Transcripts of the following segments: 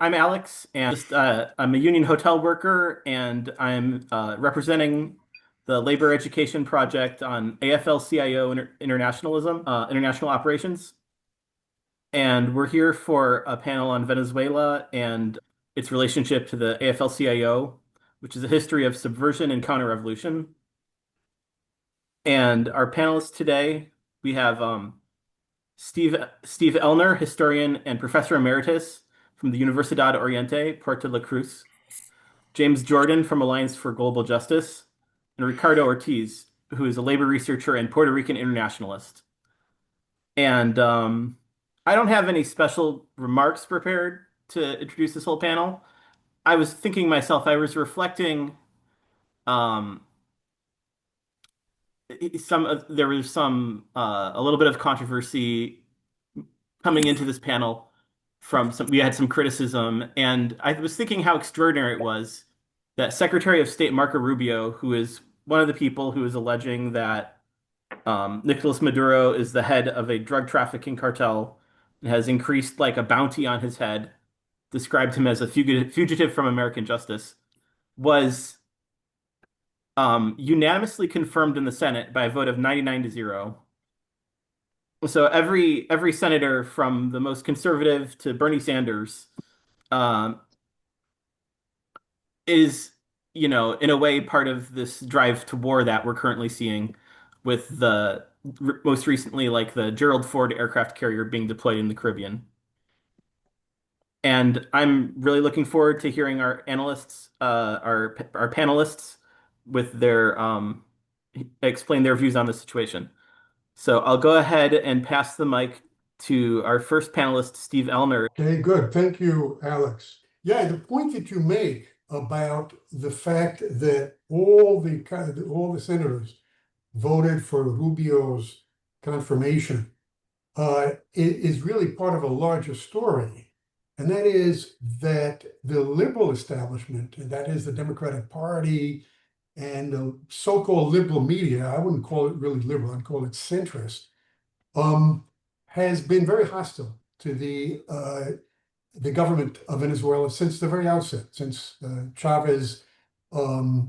I'm Alex, and I'm a union hotel worker, and I'm representing the Labor Education Project on AFL-CIO internationalism, international operations. And we're here for a panel on Venezuela and its relationship to the AFL-CIO, which is a history of subversion and counter-revolution. And our panelists today, we have Steve Ellner, historian and professor emeritus from the Universidad Oriente, Puerto, Cruz. James Jordan from Alliance for Global Justice, and Ricardo Ortiz, who is a labor researcher and Puerto Rican internationalist. And I don't have any special remarks prepared to introduce this whole panel. I was thinking myself, I was reflecting um, there was a little bit of controversy coming into this panel from we had some criticism, and I was thinking how extraordinary it was that Secretary of State Marco Rubio, who is one of the people who is alleging that Nicolas Maduro is the head of a drug trafficking cartel and has increased like a bounty on his head, described him as a fugitive from American justice, was unanimously confirmed in the Senate by a vote of 99-0. So every senator from the most conservative to Bernie Sanders um, is, in a way part of this drive to war that we're currently seeing with the most recently, like the Gerald Ford aircraft carrier being deployed in the Caribbean. And I'm really looking forward to hearing our analysts, our panelists, with their explain their views on the situation. So I'll go ahead and pass the mic to our first panelist, Steve Ellner. Okay, good. Thank you, Alex. Yeah, the point that you make about the fact that all the senators voted for Rubio's confirmation is really part of a larger story. And that is that the liberal establishment, and that is the Democratic Party and the so-called liberal media, I wouldn't call it really liberal, I'd call it centrist, has been very hostile to the government of Venezuela since the very outset, since Chavez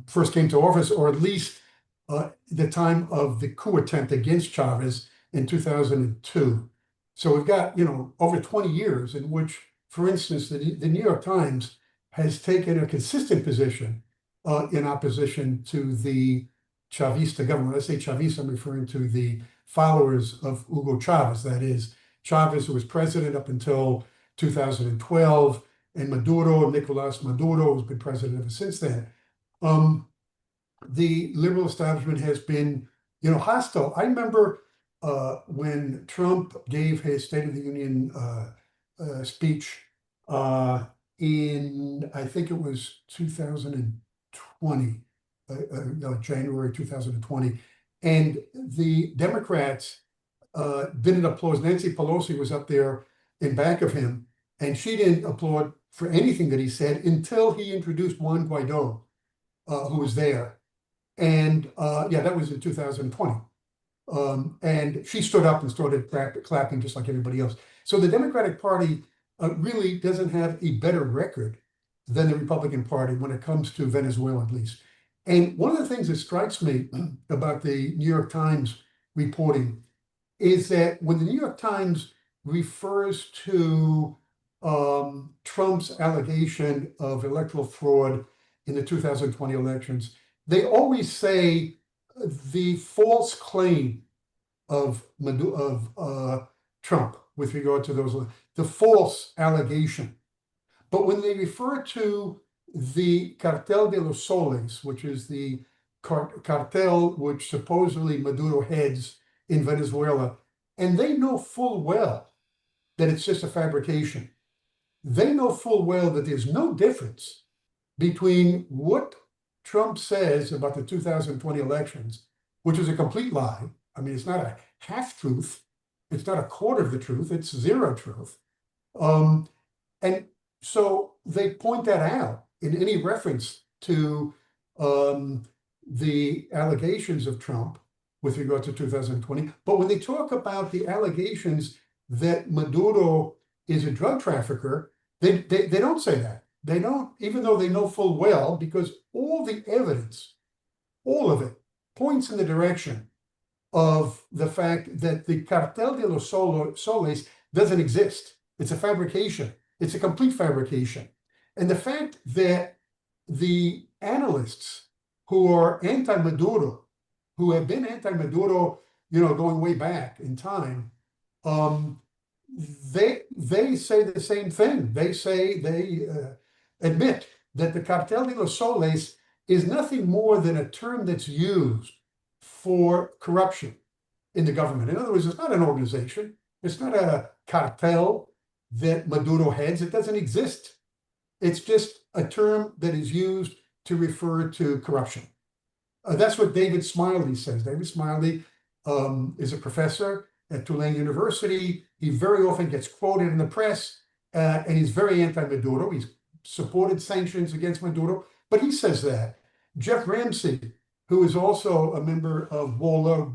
first came to office, or at least the time of the coup attempt against Chavez in 2002. So we've got, over 20 years in which, for instance, the New York Times has taken a consistent position in opposition to the Chavista government. When I say Chavista, I'm referring to the followers of Hugo Chavez. That is, Chavez, who was president up until 2012, and Nicolas Maduro, who's been president ever since then. The liberal establishment has been, hostile. I remember when Trump gave his State of the Union speech in, I think it was 2020, January 2020, and the Democrats didn't applaud. Nancy Pelosi was up there in back of him, and she didn't applaud for anything that he said until he introduced Juan Guaido, who was there. And yeah, that was in 2020. And she stood up and started clapping just like everybody else. So the Democratic Party really doesn't have a better record than the Republican Party when it comes to Venezuela, at least. And one of the things that strikes me about the New York Times reporting is that when the New York Times refers to Trump's allegation of electoral fraud in the 2020 elections, they always say the false claim of Trump with regard to the false allegation. But when they refer to the Cartel de los Soles, which is the cartel which supposedly Maduro heads in Venezuela, and they know full well that it's just a fabrication. They know full well that there's no difference between what Trump says about the 2020 elections, which is a complete lie. I mean, it's not a half-truth. It's not a quarter of the truth. It's zero truth. And so they point that out in any reference to the allegations of Trump with regard to 2020. But when they talk about the allegations that Maduro is a drug trafficker, They don't say that. They don't, even though they know full well, because all the evidence, all of it, points in the direction of the fact that the Cartel de los Soles doesn't exist. It's a fabrication. It's a complete fabrication. And the fact that the analysts who are anti-Maduro, who have been anti-Maduro, going way back in time, they say the same thing. They admit that the Cartel de los Soles is nothing more than a term that's used for corruption in the government. In other words, it's not an organization. It's not a cartel that Maduro heads. It doesn't exist. It's just a term that is used to refer to corruption. That's what David Smiley says. David Smiley is a professor at Tulane University. He very often gets quoted in the press, and he's very anti-Maduro. He's supported sanctions against Maduro, but he says that. Jeff Ramsey, who is also a member of WOLA,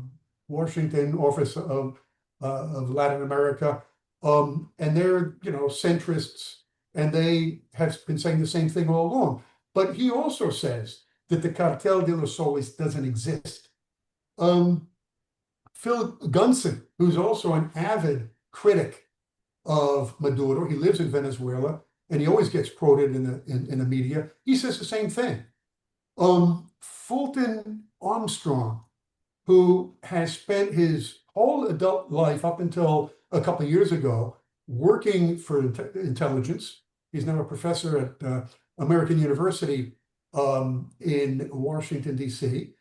Washington Office of Latin America, and they're centrists, and they have been saying the same thing all along. But he also says that the Cartel de los Soles doesn't exist. Phil Gunson, who's also an avid critic of Maduro, he lives in Venezuela, and he always gets quoted in the media. He says the same thing. Fulton Armstrong, who has spent his whole adult life up until a couple of years ago working for intelligence. He's now a professor at American University in Washington, D.C.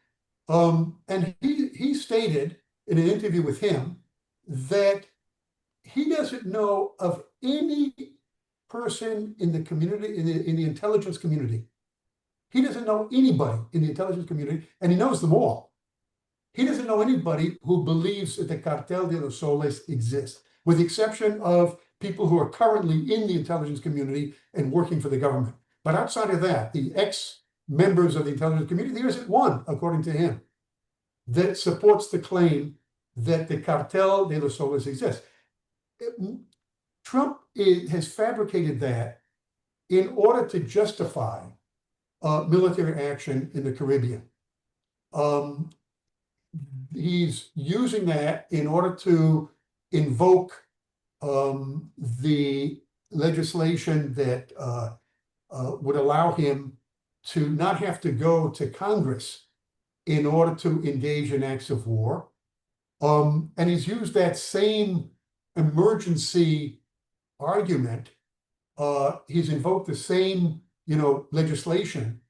And he stated in an interview with him that he doesn't know of any person in the community, in the intelligence community. He doesn't know anybody in the intelligence community, and he knows them all. He doesn't know anybody who believes that the Cartel de los Soles exists, with the exception of people who are currently in the intelligence community and working for the government. But outside of that, the ex-members of the intelligence community, there isn't one, according to him, that supports the claim that the Cartel de los Soles exists. Trump has fabricated that in order to justify military action in the Caribbean. He's using that in order to invoke the legislation that would allow him to not have to go to Congress in order to engage in acts of war. And he's used that same emergency argument. He's invoked the same, legislation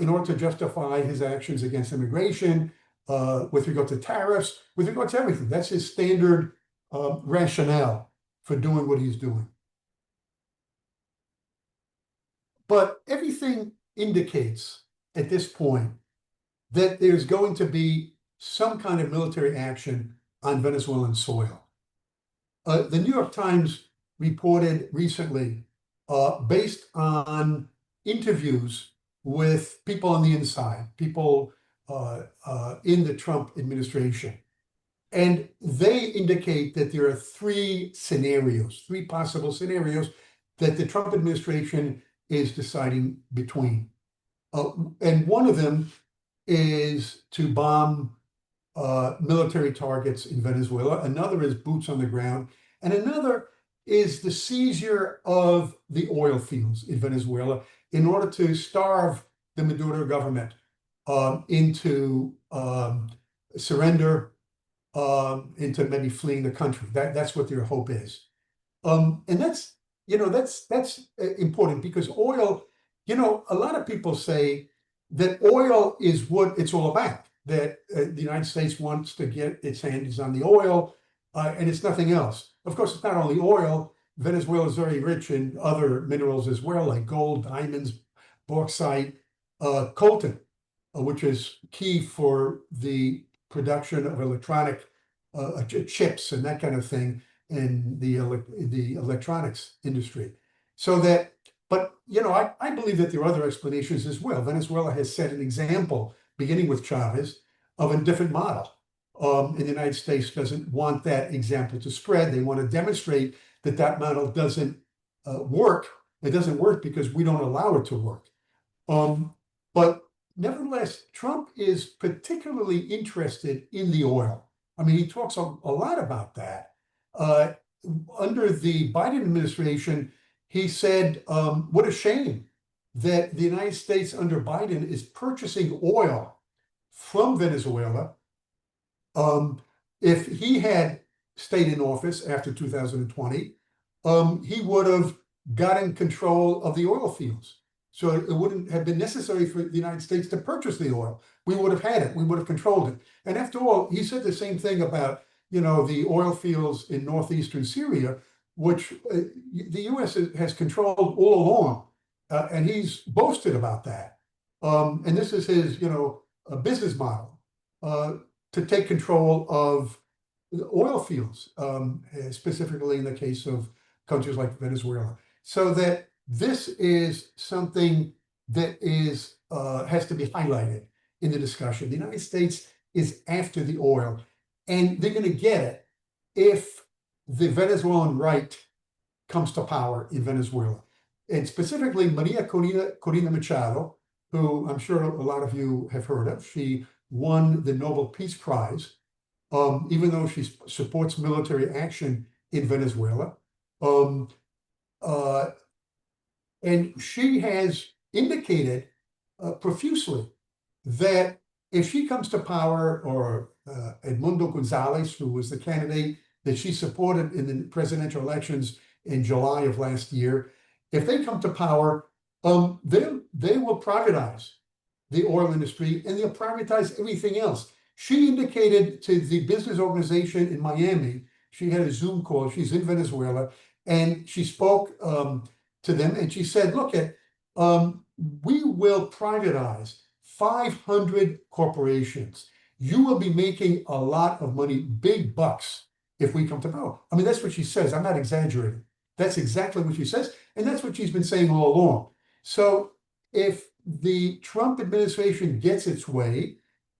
in order to justify his actions against immigration, with regard to tariffs, with regard to everything. That's his standard rationale for doing what he's doing. But everything indicates at this point that there's going to be some kind of military action on Venezuelan soil. The New York Times reported recently, based on interviews with people on the inside, people in the Trump administration. And they indicate that there are three possible scenarios that the Trump administration is deciding between. And one of them is to bomb military targets in Venezuela. Another is boots on the ground. And another is the seizure of the oil fields in Venezuela in order to starve the Maduro government into surrender, into maybe fleeing the country. That's what their hope is. And that's important because oil, a lot of people say that oil is what it's all about, that the United States wants to get its hands on the oil, and it's nothing else. Of course, it's not only oil. Venezuela is very rich in other minerals as well, like gold, diamonds, bauxite, coltan, which is key for the production of electronic chips and that kind of thing in the electronics industry. So that, but I believe that there are other explanations as well. Venezuela has set an example, beginning with Chavez, of a different model. And the United States doesn't want that example to spread. They want to demonstrate that that model doesn't work. It doesn't work because we don't allow it to work. But nevertheless, Trump is particularly interested in the oil. I mean, he talks a lot about that. Under the Biden administration, he said, what a shame that the United States under Biden is purchasing oil from Venezuela. If he had stayed in office after 2020, he would have gotten control of the oil fields. So it wouldn't have been necessary for the United States to purchase the oil. We would have had it. We would have controlled it. And after all, he said the same thing about, the oil fields in northeastern Syria, which the U.S. has controlled all along. And he's boasted about that. And this is his, a business model to take control of the oil fields, specifically in the case of countries like Venezuela. So that this is something that is has to be highlighted in the discussion. The United States is after the oil, and they're going to get it if the Venezuelan right comes to power in Venezuela. And specifically, María Corina Machado, who I'm sure a lot of you have heard of. She won the Nobel Peace Prize, even though she supports military action in Venezuela. And she has indicated profusely that if she comes to power, or Edmundo Gonzalez, who was the candidate that she supported in the presidential elections in July of last year, if they come to power, they will privatize the oil industry, and they'll privatize everything else. She indicated to the business organization in Miami, she had a Zoom call, she's in Venezuela, and she spoke to them, and she said, look, we will privatize 500 corporations. You will be making a lot of money, big bucks, if we come to power. I mean, that's what she says. I'm not exaggerating. That's exactly what she says, and that's what she's been saying all along. So if the Trump administration gets its way,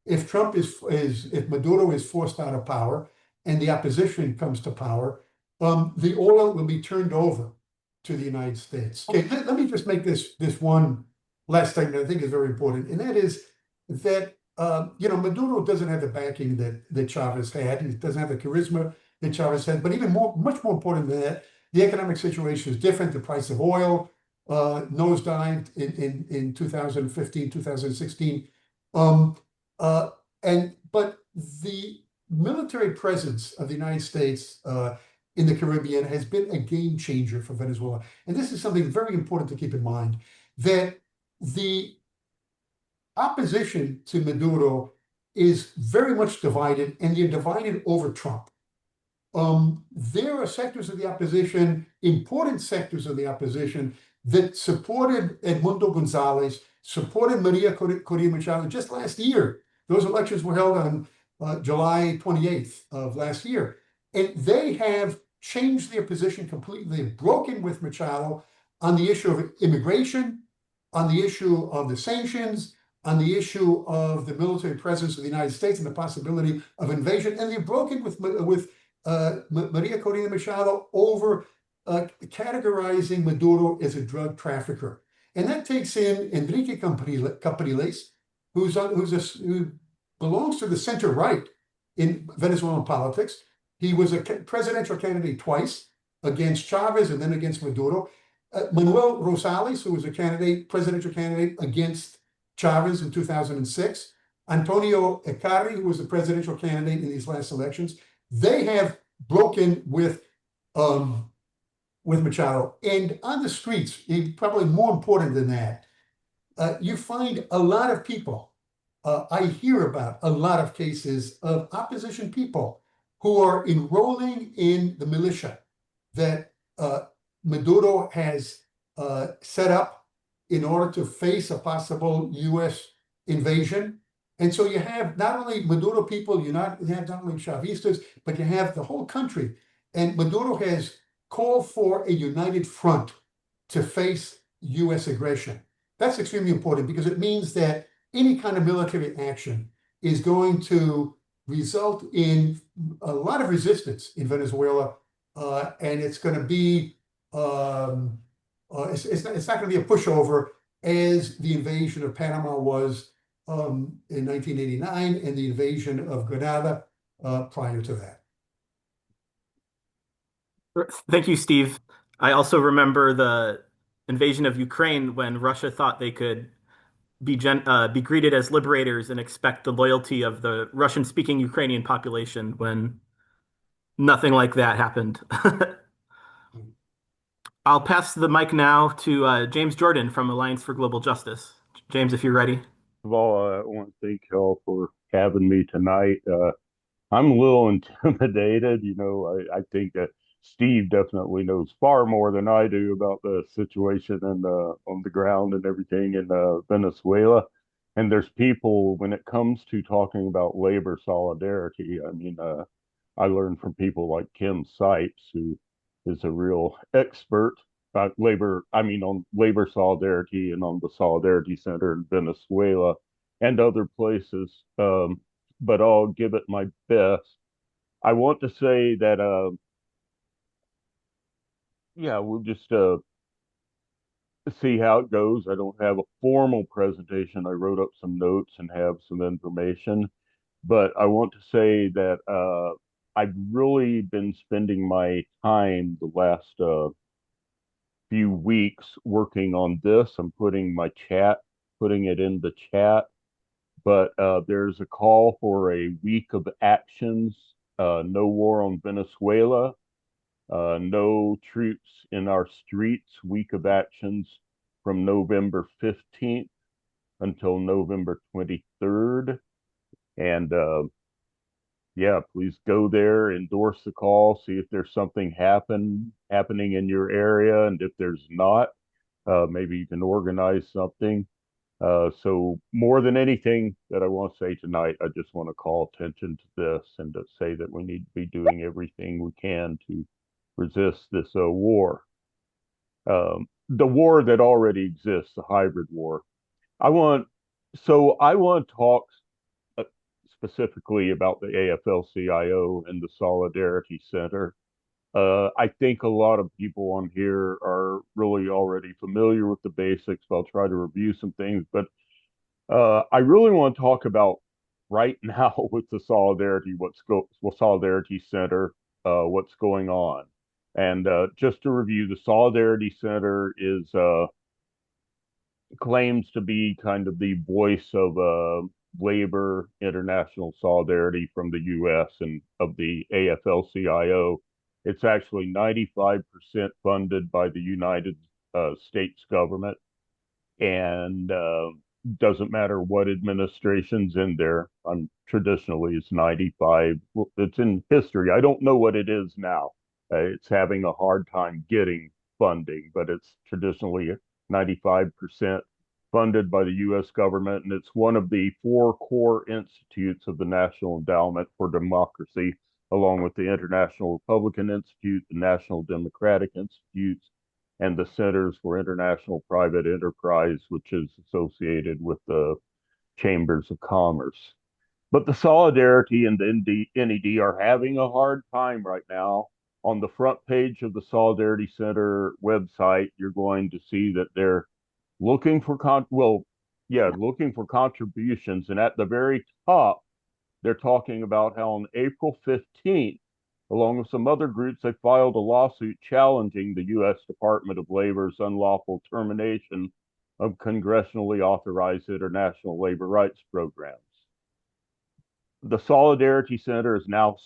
if Maduro is forced out of power and the opposition comes to power, the oil will be turned over to the United States. Okay, let me just make this one last statement I think is very important, and that is that Maduro doesn't have the backing that Chavez had. He doesn't have the charisma that Chavez had. But even much more important than that, the economic situation is different. The price of oil nosedived in 2015, 2016. But the military presence of the United States in the Caribbean has been a game changer for Venezuela. And this is something very important to keep in mind, that the opposition to Maduro is very much divided, and they're divided over Trump. There are sectors of the opposition, important sectors of the opposition, that supported Edmundo Gonzalez, supported María Corina Machado just last year. Those elections were held on July 28th of last year. And they have changed their position completely. They've broken with Machado on the issue of immigration, on the issue of the sanctions, on the issue of the military presence of the United States and the possibility of invasion. And they've broken with María Corina Machado over categorizing Maduro as a drug trafficker. And that takes in Enrique Capriles, who belongs to the center right in Venezuelan politics. He was a presidential candidate twice, against Chavez and then against Maduro. Manuel Rosales, who was a presidential candidate against Chavez in 2006. Antonio Ecari, who was the presidential candidate in these last elections. They have broken with Machado. And on the streets, probably more important than that, you find a lot of people. I hear about a lot of cases of opposition people who are enrolling in the militia that Maduro has set up in order to face a possible U.S. invasion. And so you have not only Maduro people, you have not only Chavistas, but you have the whole country. And Maduro has called for a united front to face U.S. aggression. That's extremely important because it means that any kind of military action is going to result in a lot of resistance in Venezuela, and it's going to be it's not going to be a pushover as the invasion of Panama was in 1989 and the invasion of Grenada prior to that. Thank you, Steve. I also remember the invasion of Ukraine when Russia thought they could be greeted as liberators and expect the loyalty of the Russian-speaking Ukrainian population when nothing like that happened. I'll pass the mic now to James Jordan from Alliance for Global Justice. James, if you're ready. Of all, I want to thank y'all for having me tonight. I'm a little intimidated. I think that Steve definitely knows far more than I do about the situation on the ground and everything in Venezuela. And there's people, when it comes to talking about labor solidarity, I learned from people like Kim Sipes, who is a real expert about on labor solidarity and on the Solidarity Center in Venezuela and other places. But I'll give it my best. I want to say that, yeah, we'll just see how it goes. I don't have a formal presentation. I wrote up some notes and have some information, but I want to say that I've really been spending my time the last few weeks working on this. I'm putting it in the chat, but there's a call for a week of actions. No war on Venezuela, no troops in our streets, week of actions from November 15th until November 23rd. And yeah, please go there, endorse the call, see if there's something happening in your area. And if there's not, maybe you can organize something. So more than anything that I want to say tonight, I just want to call attention to this and to say that we need to be doing everything we can to resist this war. The war that already exists, the hybrid war. I want to talk specifically about the AFL-CIO and the Solidarity Center. I think a lot of people on here are really already familiar with the basics. I'll try to review some things, but I really want to talk about right now with the Solidarity Center, what's going on. And just to review, the Solidarity Center claims to be kind of the voice of labor international solidarity from the US and of the AFL-CIO. It's actually 95% funded by the United States government, and doesn't matter what administration's in there. Traditionally it's 95. Well, it's in history. I don't know what it is now. It's having a hard time getting funding, but it's traditionally 95% funded by the U.S. government, and it's one of the four core institutes of the National Endowment for Democracy, along with the International Republican Institute, the National Democratic Institutes, and the Centers for International Private Enterprise, which is associated with the Chambers of Commerce. But the Solidarity and the NED are having a hard time right now. On the front page of the Solidarity Center website, you're going to see that they're looking for looking for contributions. And at the very top, they're talking about how on April 15th, along with some other groups, they filed a lawsuit challenging the U.S. Department of Labor's unlawful termination of congressionally authorized international labor rights programs. The Solidarity Center is now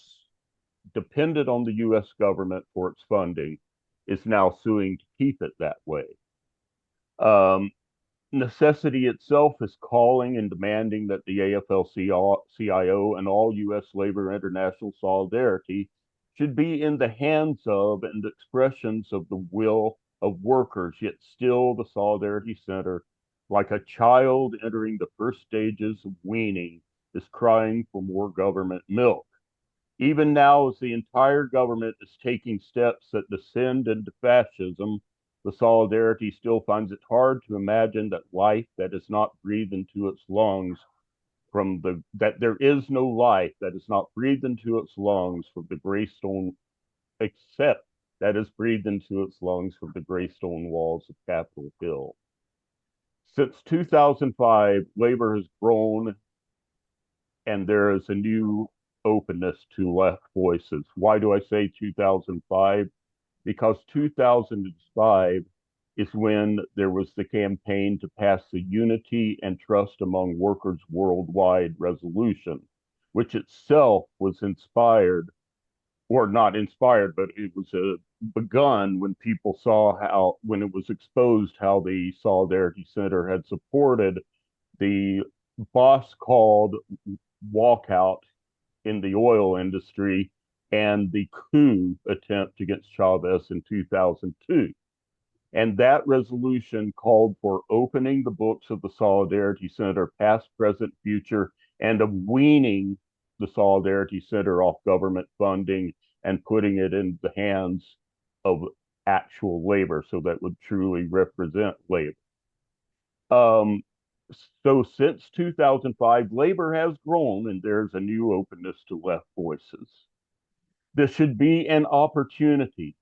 dependent on the U.S. government for its funding, is now suing to keep it that way. Necessity itself is calling and demanding that the AFL-CIO and all U.S. labor international solidarity should be in the hands of and expressions of the will of workers, yet still the Solidarity Center, like a child entering the first stages of weaning, is crying for more government milk. Even now, as the entire government is taking steps that descend into fascism, the Solidarity still finds it hard to imagine that life that is not breathed into its lungs that there is no life that is not breathed into its lungs from the Greystone, except that has breathed into its lungs from the gray stone walls of Capitol Hill. Since 2005, labor has grown and there is a new openness to left voices. Why do I say 2005? Because 2005 is when there was the campaign to pass the Unity and Trust Among Workers Worldwide resolution, which itself was inspired, or not inspired, but it was begun when people saw how, when it was exposed how the Solidarity Center had supported the boss called walkout in the oil industry and the coup attempt against Chavez in 2002. And that resolution called for opening the books of the Solidarity Center, past, present, future, and of weaning the Solidarity Center off government funding and putting it in the hands of actual labor so that would truly represent labor. So since 2005, labor has grown and there's a new openness to left voices. This should be an opportunity.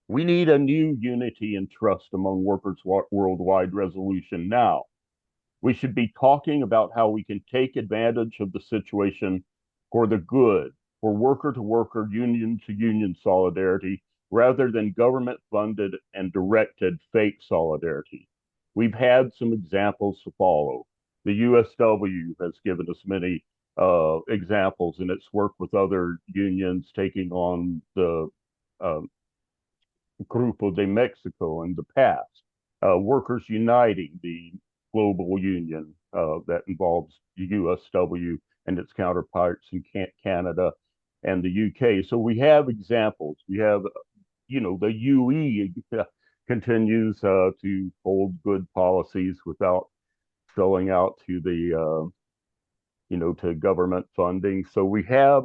We need a new unity and trust among workers worldwide resolution now. We should be talking about how we can take advantage of the situation for the good, for worker to worker, union to union solidarity, rather than government funded and directed fake solidarity. We've had some examples to follow. The USW has given us many examples in its work with other unions, taking on the Grupo de Mexico in the past. Workers Uniting, the global union that involves the USW and its counterparts in Canada and the UK. So we have examples. We have, the UE continues to hold good policies without selling out to the, to government funding. So we have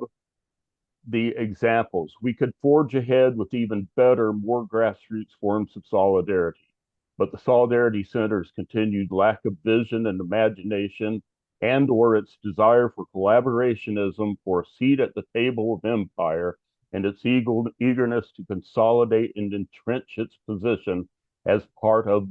the examples. We could forge ahead with even better, more grassroots forms of solidarity. But the Solidarity Center's continued lack of vision and imagination and/or its desire for collaborationism for a seat at the table of empire and its eagerness to consolidate and entrench its position as part of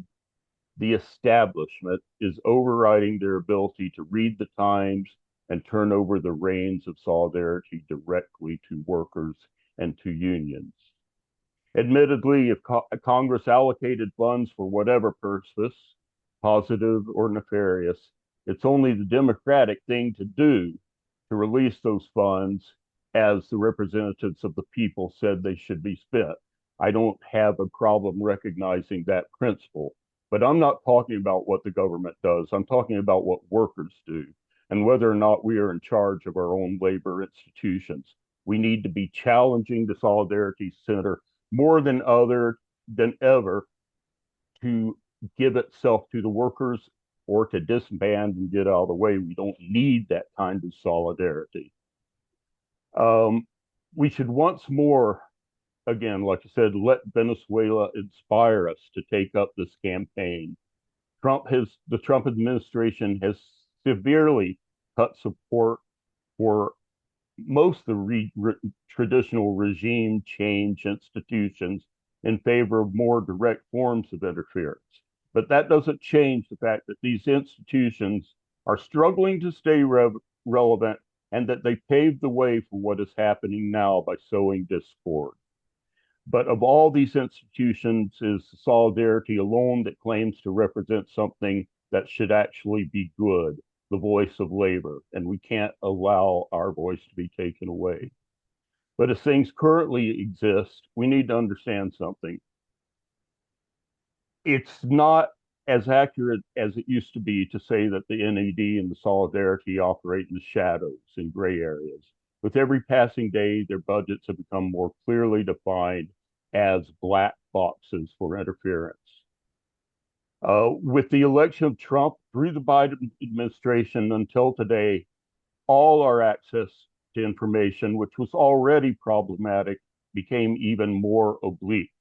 the establishment is overriding their ability to read the times and turn over the reins of solidarity directly to workers and to unions. Admittedly, if Congress allocated funds for whatever purpose, positive or nefarious, it's only the democratic thing to do to release those funds as the representatives of the people said they should be spent. I don't have a problem recognizing that principle, but I'm not talking about what the government does. I'm talking about what workers do and whether or not we are in charge of our own labor institutions. We need to be challenging the Solidarity Center more than ever to give itself to the workers or to disband and get out of the way. We don't need that kind of solidarity. We should once more, again, like I said, let Venezuela inspire us to take up this campaign. The Trump administration has severely cut support for most of the traditional regime change institutions in favor of more direct forms of interference. But that doesn't change the fact that these institutions are struggling to stay relevant and that they paved the way for what is happening now by sowing discord. But of all these institutions is solidarity alone that claims to represent something that should actually be good, the voice of labor, and we can't allow our voice to be taken away. But as things currently exist, we need to understand something. It's not as accurate as it used to be to say that the NED and the Solidarity operate in the shadows in gray areas. With every passing day, their budgets have become more clearly defined as black boxes for interference. With the election of Trump through the Biden administration until today, all our access to information, which was already problematic, became even more oblique.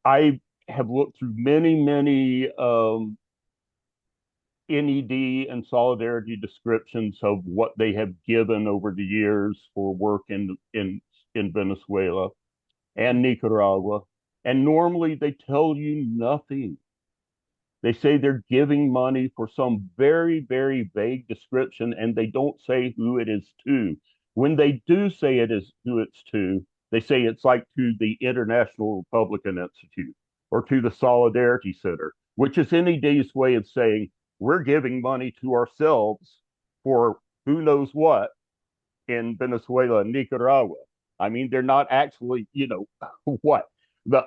I have looked through many NED and Solidarity descriptions of what they have given over the years for work in in Venezuela and Nicaragua, and normally they tell you nothing. They say they're giving money for some very, very vague description, and they don't say who it is to. When they do say it is who it's to, they say it's like to the International Republican Institute or to the Solidarity Center, which is NED's way of saying we're giving money to ourselves for who knows what in Venezuela and Nicaragua. I mean, they're not actually, what?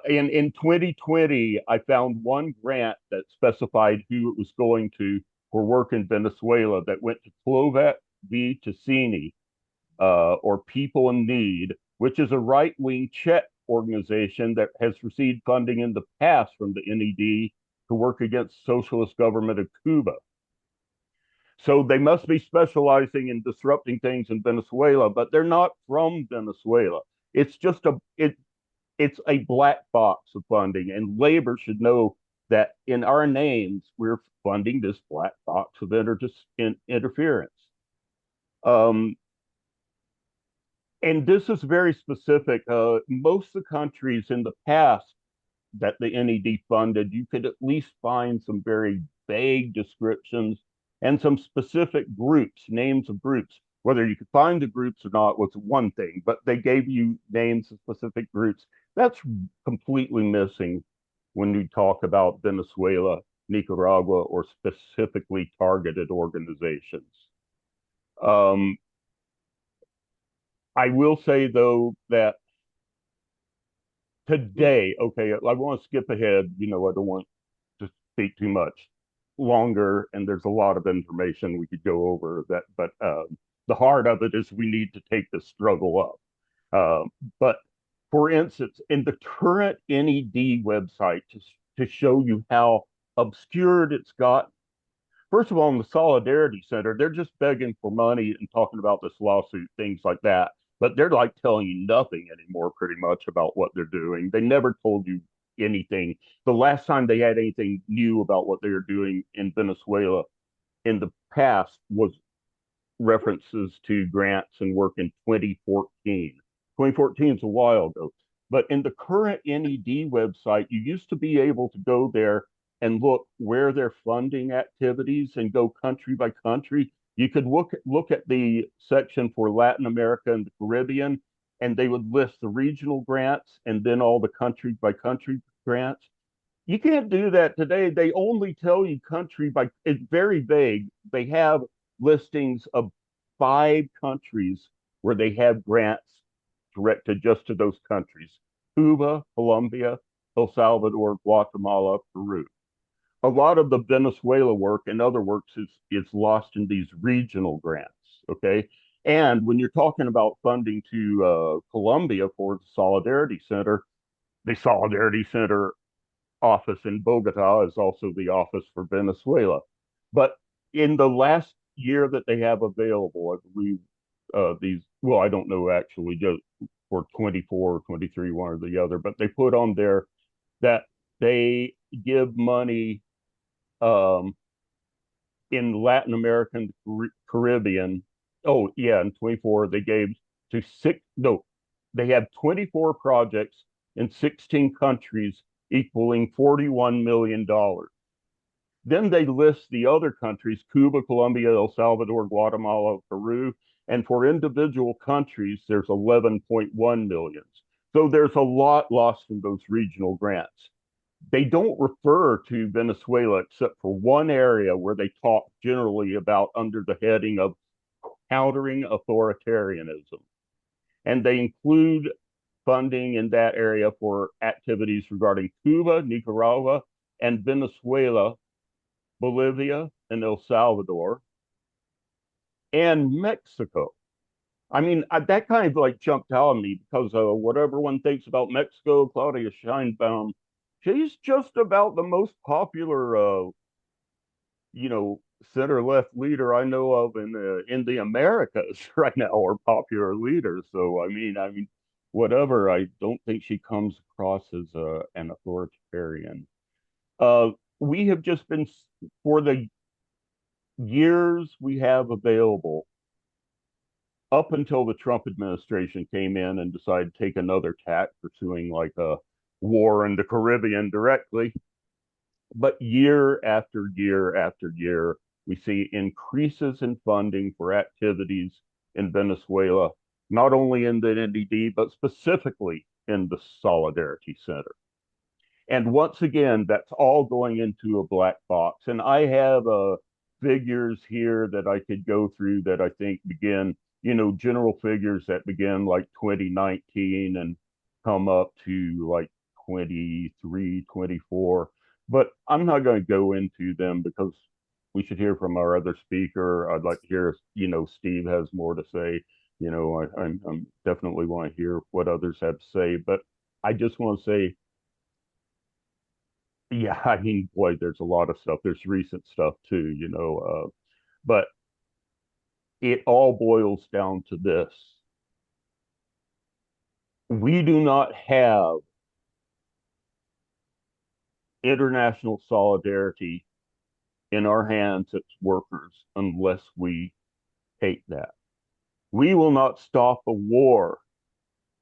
In 2020, I found one grant that specified who it was going to for work in Venezuela that went to Clovet v. Ticini, or People in Need, which is a right-wing Czech organization that has received funding in the past from the NED to work against socialist government of Cuba. So they must be specializing in disrupting things in Venezuela, but they're not from Venezuela. It's just it's a black box of funding, and labor should know that in our names we're funding this black box of interference. And this is very specific. Most of the countries in the past that the NED funded, you could at least find some very vague descriptions and some specific groups, names of groups. Whether you could find the groups or not was one thing, but they gave you names of specific groups. That's completely missing when you talk about Venezuela, Nicaragua, or specifically targeted organizations. I will say, though, that today, okay, I want to skip ahead. I don't want to speak too much longer, and there's a lot of information we could go over that, but the heart of it is we need to take this struggle up. But for instance, in the current NED website, to show you how obscured it's gotten, first of all, in the Solidarity Center, they're just begging for money and talking about this lawsuit, things like that. But they're like telling you nothing anymore, pretty much, about what they're doing. They never told you anything. The last time they had anything new about what they were doing in Venezuela in the past was references to grants and work in 2014. 2014 is a while ago. But in the current NED website, you used to be able to go there and look where they're funding activities and go country by country. You could look at the section for Latin America and the Caribbean, and they would list the regional grants and then all the country by country grants. You can't do that today. They only tell you country by, it's very vague. They have listings of 5 countries where they have grants directed just to those countries: Cuba, Colombia, El Salvador, Guatemala, Peru. A lot of the Venezuela work and other works is lost in these regional grants. Okay. And when you're talking about funding to Colombia for the Solidarity Center office in Bogota is also the office for Venezuela. But in the last year that they have available, I believe well, I don't know actually, just for 24 or 23, one or the other, but they put on there that they give money in Latin America and Caribbean. Oh, yeah, in 24, they gave to they have 24 projects in 16 countries equaling $41 million. Then they list the other countries: Cuba, Colombia, El Salvador, Guatemala, Peru. And for individual countries, there's 11.1 million. So there's a lot lost in those regional grants. They don't refer to Venezuela except for one area where they talk generally about under the heading of countering authoritarianism. And they include funding in that area for activities regarding Cuba, Nicaragua, and Venezuela, Bolivia, and El Salvador, and Mexico. I mean, that kind of like jumped out at me because what everyone thinks about Mexico, Claudia Sheinbaum, she's just about the most popular, center-left leader I know of in the Americas right now, or popular leader. So I mean, whatever. I don't think she comes across as an authoritarian. We have just been, for the years we have available, up until the Trump administration came in and decided to take another tack, pursuing like a war in the Caribbean directly. But year after year after year, we see increases in funding for activities in Venezuela, not only in the NDD, but specifically in the Solidarity Center. And once again, that's all going into a black box. And I have figures here that I could go through that I think begin, general figures that begin like 2019 and come up to like 23, 24. But I'm not going to go into them because we should hear from our other speaker. I'd like to hear, Steve has more to say. I'm definitely want to hear what others have to say. But I just want to say, yeah, I mean, boy, there's a lot of stuff. There's recent stuff too, but it all boils down to this. We do not have international solidarity in our hands as workers unless we take that. We will not stop a war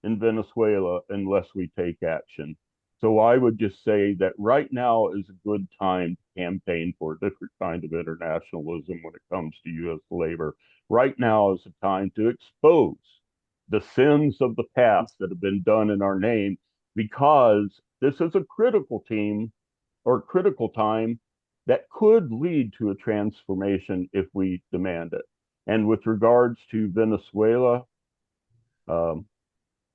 in Venezuela unless we take action. So I would just say that right now is a good time to campaign for a different kind of internationalism when it comes to U.S. labor. Right now is a time to expose the sins of the past that have been done in our name, because this is a critical time that could lead to a transformation if we demand it. And with regards to Venezuela,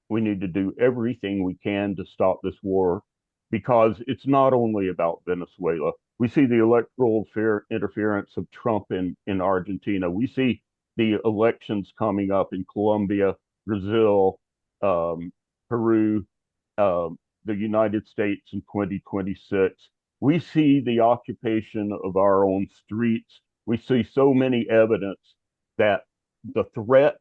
we need to do everything we can to stop this war, because it's not only about Venezuela. We see the electoral interference of Trump in Argentina. We see the elections coming up in Colombia, Brazil, Peru, the United States in 2026. We see the occupation of our own streets. We see so many evidence that the threat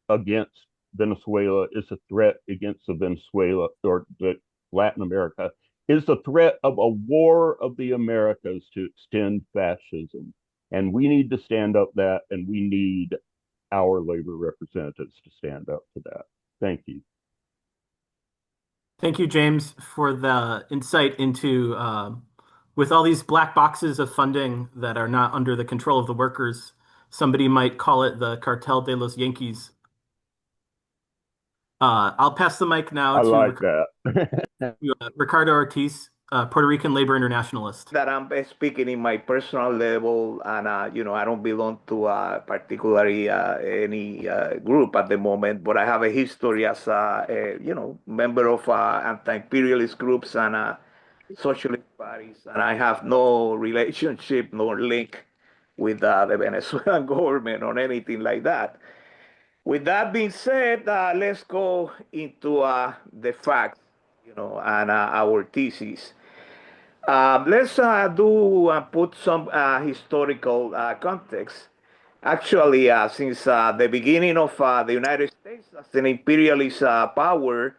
against Venezuela is a threat against the Venezuela or the Latin America, is the threat of a war of the Americas to extend fascism. And we need to stand up that, and we need our labor representatives to stand up to that. Thank you. Thank you, James, for the insight into with all these black boxes of funding that are not under the control of the workers. Somebody might call it the Cartel de los Yankees. I'll pass the mic now I to like that. Ricardo Ortiz, Puerto Rican labor internationalist. That I'm speaking in my personal level, and I don't belong to particularly any group at the moment, but I have a history as a member of anti-imperialist groups and socialist parties, and I have no relationship nor link with the Venezuelan government or anything like that. With that being said, let's go into the facts, and our thesis. Let's put some historical context. Actually, since the beginning of the United States as an imperialist power,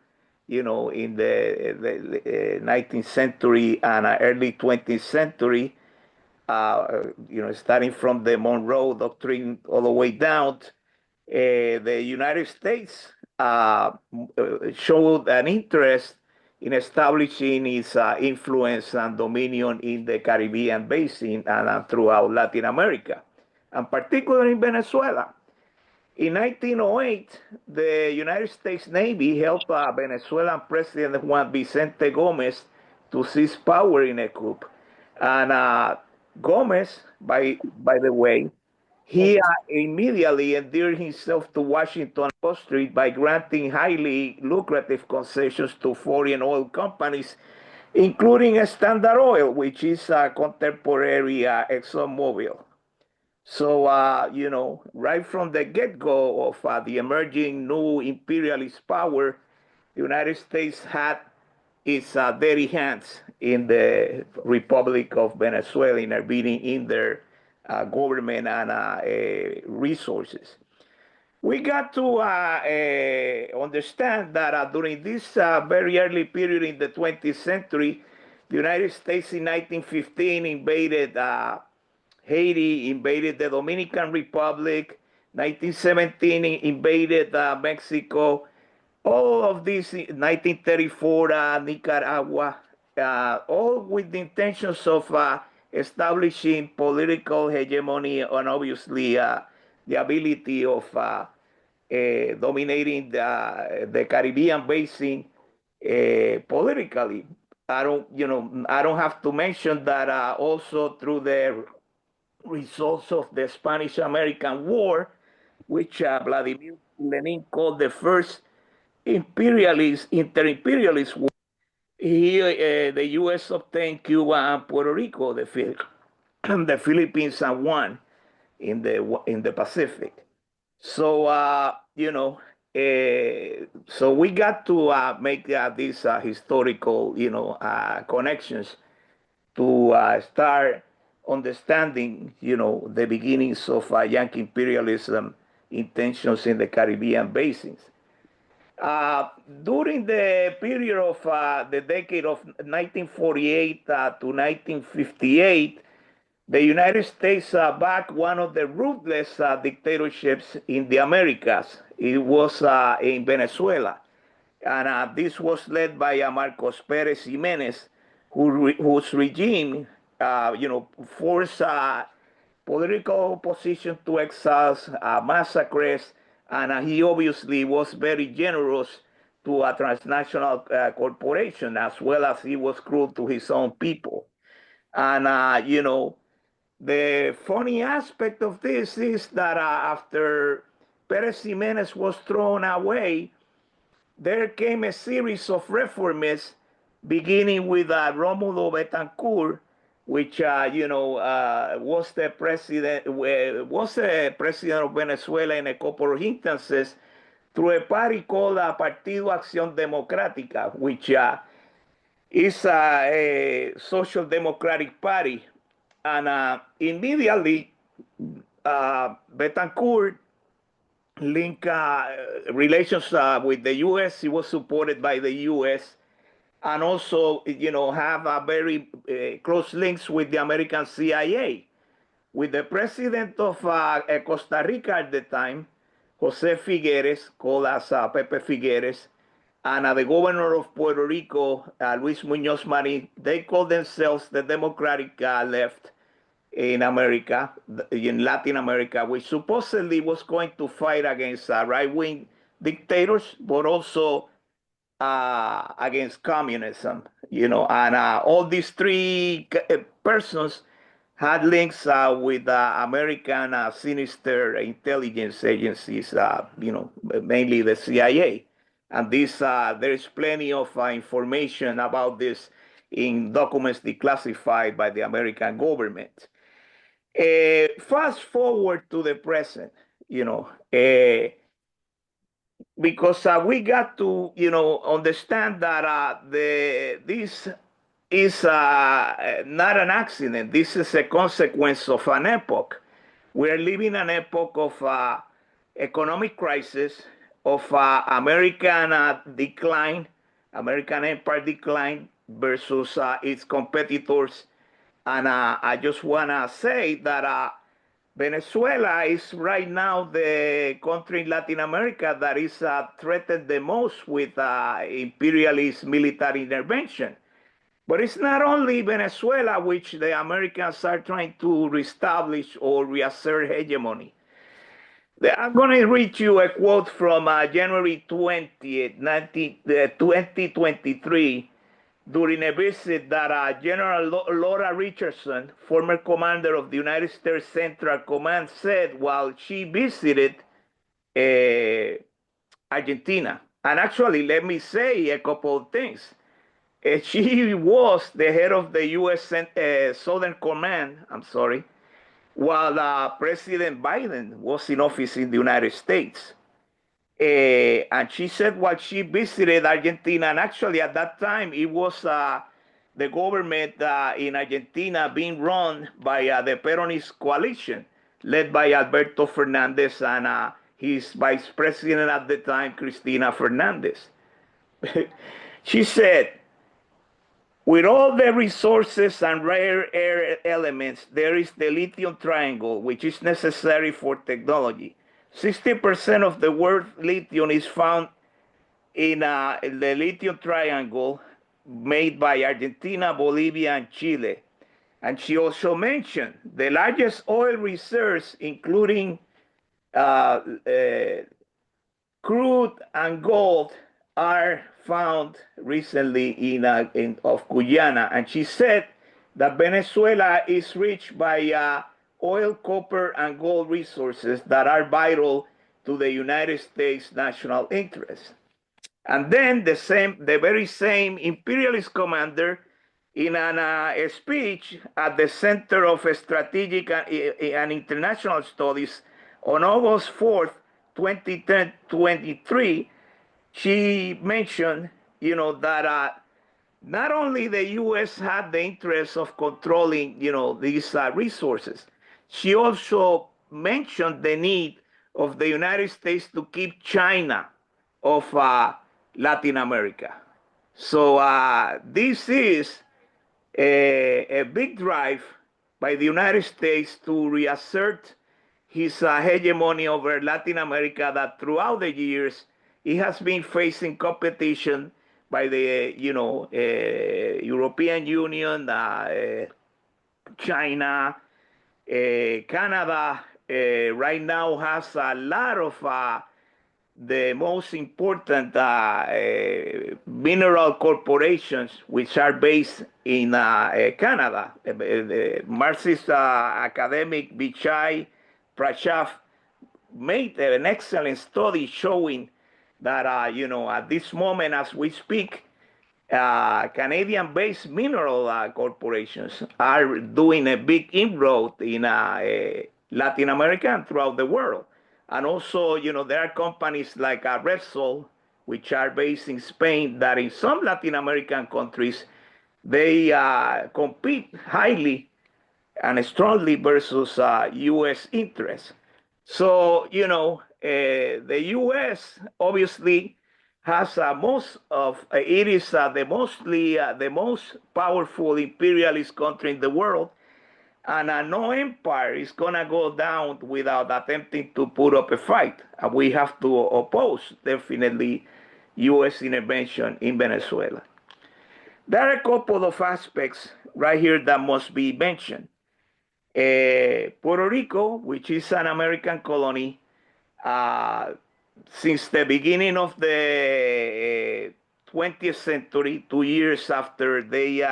in the 19th century and early 20th century, starting from the Monroe Doctrine all the way down, the United States showed an interest in establishing its influence and dominion in the Caribbean basin and throughout Latin America, and particularly in Venezuela. In 1908, the United States Navy helped Venezuelan President Juan Vicente Gomez to seize power in a coup. And Gomez, by the way, he immediately endeared himself to Washington Wall Street by granting highly lucrative concessions to foreign oil companies, including Standard Oil, which is a contemporary ExxonMobil. So, right from the get-go of the emerging new imperialist power, the United States had its dirty hands in the Republic of Venezuela, intervening in their government and resources. We got to understand that during this very early period in the 20th century, the United States in 1915 invaded Haiti, invaded the Dominican Republic, 1917 invaded Mexico. All of this, 1934 Nicaragua, all with the intentions of establishing political hegemony and obviously the ability of dominating the Caribbean basin politically. I don't have to mention that also through the results of the Spanish-American War, which Vladimir Lenin called the first inter-imperialist war. The U.S. obtained Cuba and Puerto Rico, the Philippines and one in the Pacific. So so we got to make these historical connections to start understanding the beginnings of Yankee imperialism intentions in the Caribbean basins. During the period of the decade of 1948 to 1958, the United States backed one of the ruthless dictatorships in the Americas. It was in Venezuela. And this was led by Marcos Pérez Jiménez, whose regime, forced political opposition to exiles, massacres, and he obviously was very generous to a transnational corporation, as well as he was cruel to his own people. And, the funny aspect of this is that after Perez Jimenez was thrown away, there came a series of reformists, beginning with Rómulo Betancourt, which was the president of Venezuela in a couple of instances, through a party called Partido Acción Democrática, which is a social democratic party. And immediately, Betancourt linked relations with the U.S. He was supported by the U.S. and also, have a very close links with the American CIA. With the president of Costa Rica at the time, Jose Figueres, called as Pepe Figueres, and the governor of Puerto Rico, Luis Muñoz Marín, they called themselves the Democratic Left in America, in Latin America, which supposedly was going to fight against right-wing dictators, but also against communism, and all these three persons had links with American sinister intelligence agencies, mainly the CIA. And this, there is plenty of information about this in documents declassified by the American government. Fast forward to the present, because we got to, understand that this is not an accident. This is a consequence of an epoch. We're living an epoch of economic crisis, of American decline, American empire decline versus its competitors. And I just want to say that Venezuela is right now the country in Latin America that is threatened the most with imperialist military intervention. But it's not only Venezuela which the Americans are trying to reestablish or reassert hegemony. I'm going to read you a quote from January 20th, 2023, during a visit that General Laura Richardson, former commander of the United States Central Command, said while she visited Argentina. And actually, let me say a couple of things. She was the head of the U.S. Southern Command, while President Biden was in office in the United States. And she said while she visited Argentina, and actually at that time, it was the government in Argentina being run by the Peronist coalition, led by Alberto Fernandez and his vice president at the time, Cristina Fernandez. She said, with all the resources and rare earth elements, there is the lithium triangle, which is necessary for technology. 60% of the world's lithium is found in the lithium triangle made by Argentina, Bolivia, and Chile. And she also mentioned the largest oil reserves, including crude and gold, are found recently in of Guyana. And she said that Venezuela is rich by oil, copper, and gold resources that are vital to the United States national interest. And then the very same imperialist commander, in a speech at the Center of Strategic and International Studies on August 4th, 2023, she mentioned, that not only the U.S. had the interest of controlling, these resources, she also mentioned the need of the United States to keep China of Latin America. So this is a big drive by the United States to reassert his hegemony over Latin America that throughout the years it has been facing competition by the European Union, China, Canada. Right now has a lot of the most important mineral corporations, which are based in Canada. Marxist academic Bichai Prashaf made an excellent study showing that, at this moment, as we speak, Canadian-based mineral corporations are doing a big inroad in Latin America and throughout the world. And also, there are companies like Repsol, which are based in Spain, that in some Latin American countries, they compete highly and strongly versus U.S. interests. So, the U.S. obviously has most of, it is the most powerful imperialist country in the world. And no empire is going to go down without attempting to put up a fight. And we have to oppose, definitely, U.S. intervention in Venezuela. There are a couple of aspects right here that must be mentioned. Puerto Rico, which is an American colony, since the beginning of the 20th century, 2 years after the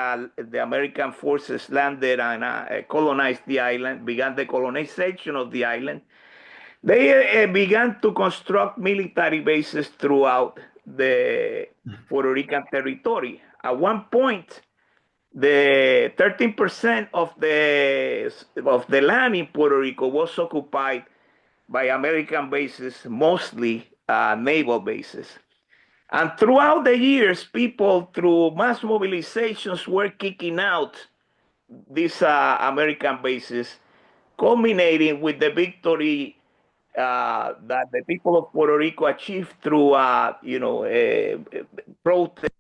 American forces landed and colonized the island, began the colonization of the island, they began to construct military bases throughout the Puerto Rican territory. At one point, the 13% of the land in Puerto Rico was occupied by American bases, mostly naval bases. And throughout the years, people, through mass mobilizations, were kicking out these American bases, culminating with the victory that the people of Puerto Rico achieved through, protest,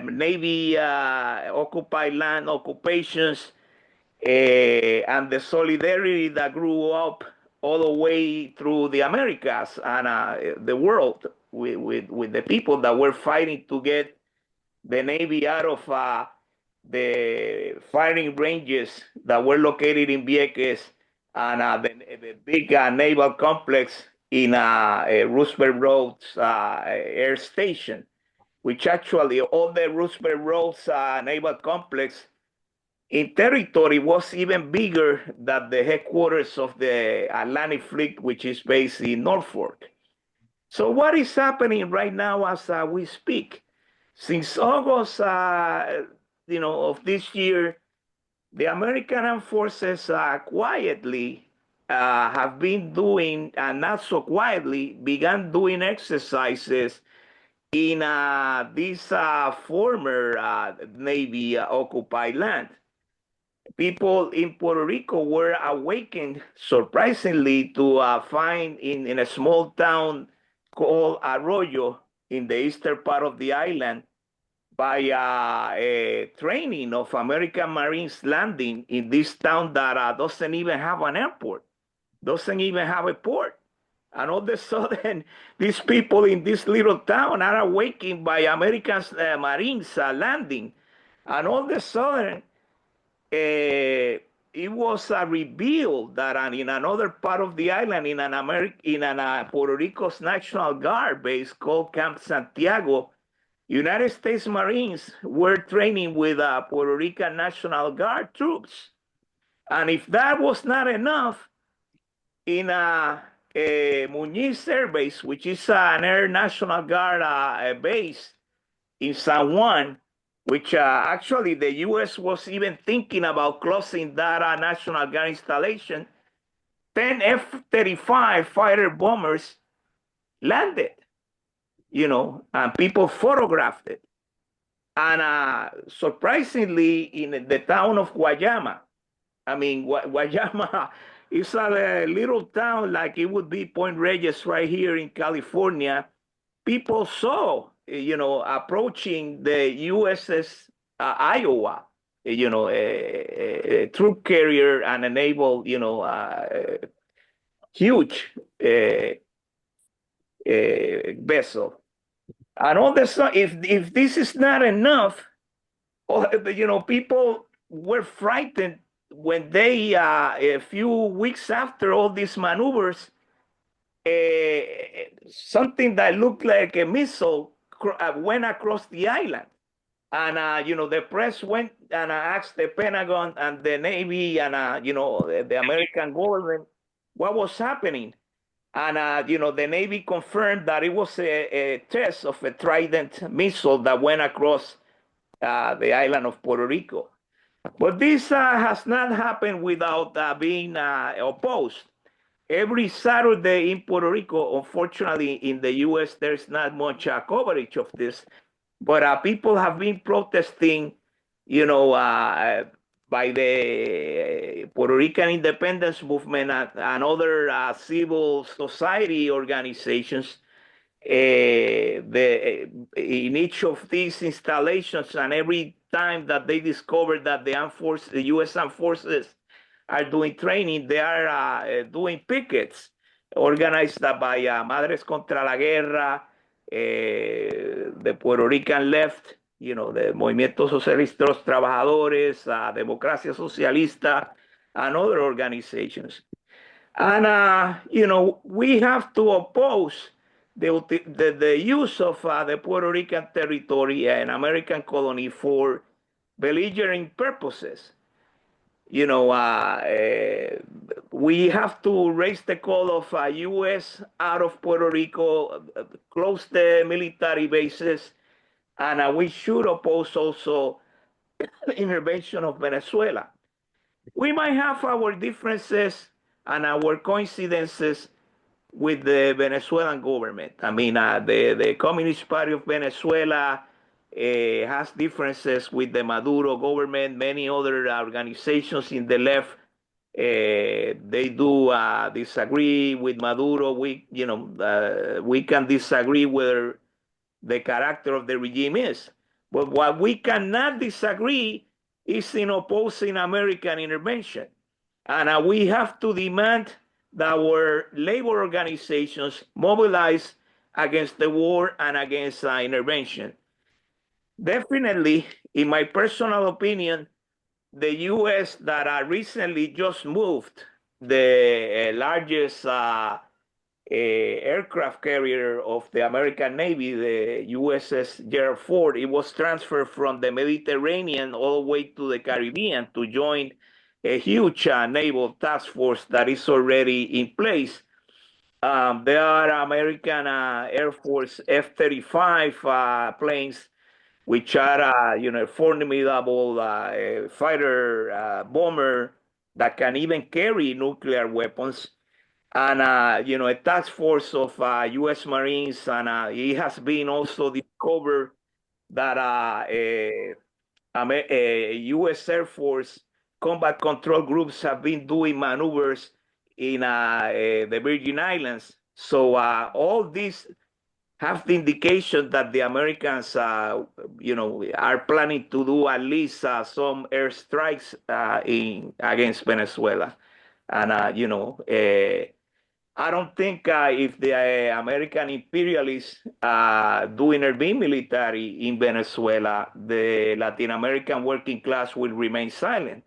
Navy occupied land occupations, and the solidarity that grew up all the way through the Americas and the world with the people that were fighting to get the Navy out of the firing ranges that were located in Vieques and the big naval complex in Roosevelt Roads Air Station, which actually all the Roosevelt Roads naval complex in territory was even bigger than the headquarters of the Atlantic Fleet, which is based in Norfolk. So what is happening right now as we speak? Since August, of this year, the American armed forces quietly have been doing, and not so quietly, began doing exercises in this former Navy occupied land. People in Puerto Rico were awakened, surprisingly, to find in a small town called Arroyo in the eastern part of the island by a training of American Marines landing in this town that doesn't even have an airport, doesn't even have a port. And all of a sudden, these people in this little town are awakened by American Marines landing. And all of a sudden, it was revealed that in another part of the island, in an Puerto Rico's National Guard base called Camp Santiago, United States Marines were training with Puerto Rican National Guard troops. And if that was not enough, in Muñiz Air Base, which is an Air National Guard base in San Juan, which actually the U.S. was even thinking about closing that National Guard installation, 10 F-35 fighter bombers landed, and people photographed it. And surprisingly, in the town of Guayama, I mean, Guayama is a little town like it would be Point Reyes right here in California. People saw, approaching the USS Iowa, a troop carrier and a naval, huge vessel. And all this, if this is not enough, people were frightened when they, a few weeks after all these maneuvers, something that looked like a missile went across the island. And, the press went and asked the Pentagon and the Navy and, the American government what was happening. And, the Navy confirmed that it was a test of a Trident missile that went across the island of Puerto Rico. But this has not happened without being opposed. Every Saturday in Puerto Rico, unfortunately, in the U.S., there's not much coverage of this, but people have been protesting, by the Puerto Rican independence movement and other civil society organizations. In each of these installations, and every time that they discover that the U.S. Armed Forces are doing training, they are doing pickets organized by Madres contra la Guerra, the Puerto Rican left, the Movimiento Socialista de los Trabajadores, Democracia Socialista, and other organizations. And, we have to oppose the use of the Puerto Rican territory, an American colony, for belligerent purposes. We have to raise the call of U.S. out of Puerto Rico, close the military bases, and we should oppose also the intervention of Venezuela. We might have our differences and our coincidences with the Venezuelan government. I mean, the Communist Party of Venezuela has differences with the Maduro government. Many other organizations in the left, they do disagree with Maduro. We can disagree whether the character of the regime is. But what we cannot disagree is in opposing American intervention. And we have to demand that our labor organizations mobilize against the war and against intervention. Definitely, in my personal opinion, the U.S. that recently just moved the largest aircraft carrier of the American Navy, the USS Gerald Ford, it was transferred from the Mediterranean all the way to the Caribbean to join a huge naval task force that is already in place. There are American Air Force F-35 planes, which are formidable fighter bomber that can even carry nuclear weapons. And a task force of U.S. Marines, and it has been also discovered that U.S. Air Force combat control groups have been doing maneuvers in the Virgin Islands. So all these have the indication that the Americans, are planning to do at least some airstrikes against Venezuela. And, I don't think if the American imperialists do intervene military in Venezuela, the Latin American working class will remain silent.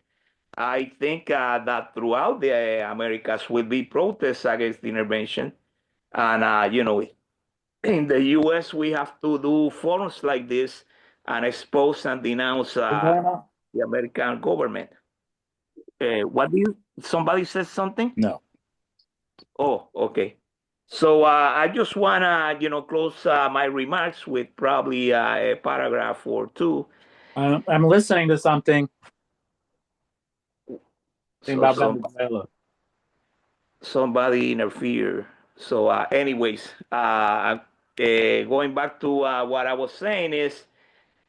I think that throughout the Americas will be protests against the intervention. And, in the US, we have to do forums like this and expose and denounce the American government. Somebody said something? No. Oh, okay. So I just want to, close my remarks with probably a paragraph or two. I'm listening to something about Venezuela. Somebody interfere. So, anyways, going back to what I was saying is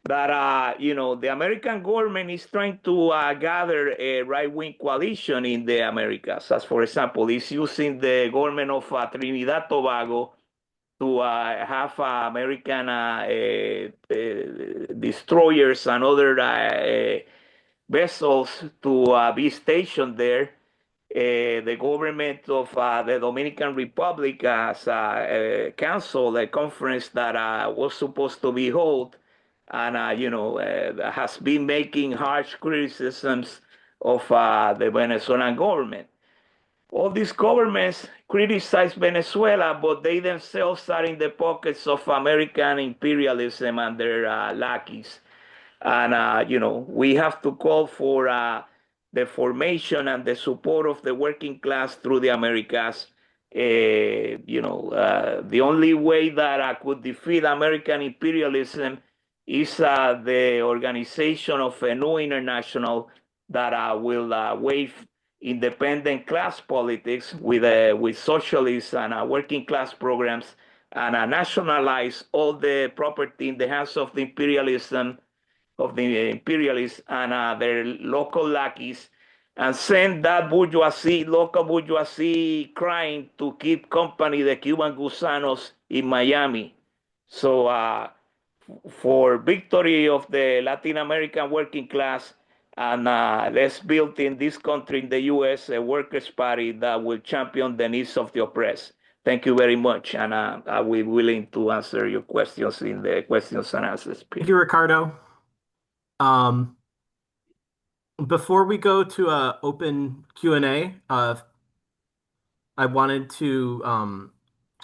that the American government is trying to gather a right-wing coalition in the Americas. As for example, it's using the government of Trinidad Tobago to have American destroyers and other vessels to be stationed there. The government of the Dominican Republic has canceled a conference that was supposed to be held, and has been making harsh criticisms of the Venezuelan government. All these governments criticize Venezuela, but they themselves are in the pockets of American imperialism and their lackeys. And, we have to call for the formation and the support of the working class through the Americas. The only way that I could defeat American imperialism is the organization of a new international that will waive independent class politics with socialist and working class programs and nationalize all the property in the hands of the imperialists and their local lackeys, and send that local bourgeoisie crying to keep company the Cuban gusanos in Miami. So for victory of the Latin American working class, and let's build in this country, in the US, a workers' party that will champion the needs of the oppressed. Thank you very much, and I will be willing to answer your questions in the questions and answers period. Thank you, Ricardo. Before we go to open Q&A, I wanted to,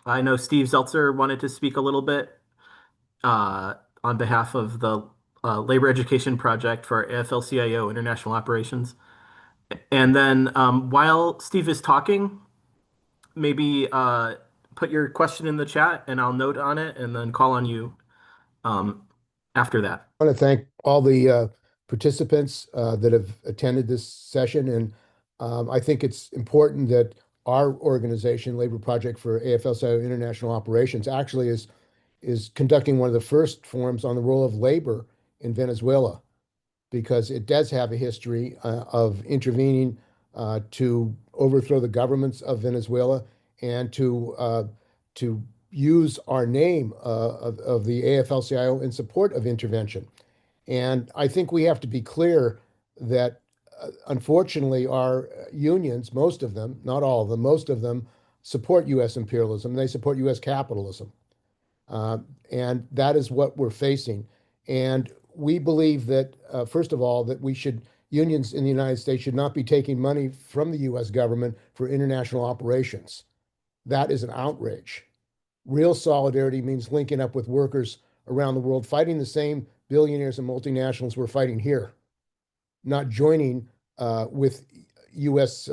I know Steve Zeltzer wanted to speak a little bit on behalf of the Labor Education Project for AFL-CIO International Operations. And then while Steve is talking, maybe put your question in the chat and I'll note on it and then call on you after that. I want to thank all the participants that have attended this session. And I think it's important that our organization, Labor Project for AFL-CIO International Operations, actually is conducting one of the first forums on the role of labor in Venezuela, because it does have a history of intervening to overthrow the governments of Venezuela and to use our name of the AFL-CIO in support of intervention. And I think we have to be clear that unfortunately our unions, most of them, not all of them, most of them support U.S. imperialism. They support U.S. capitalism. And that is what we're facing. And we believe that, first of all, that unions in the United States should not be taking money from the U.S. government for international operations. That is an outrage. Real solidarity means linking up with workers around the world, fighting the same billionaires and multinationals we're fighting here, not joining with U.S.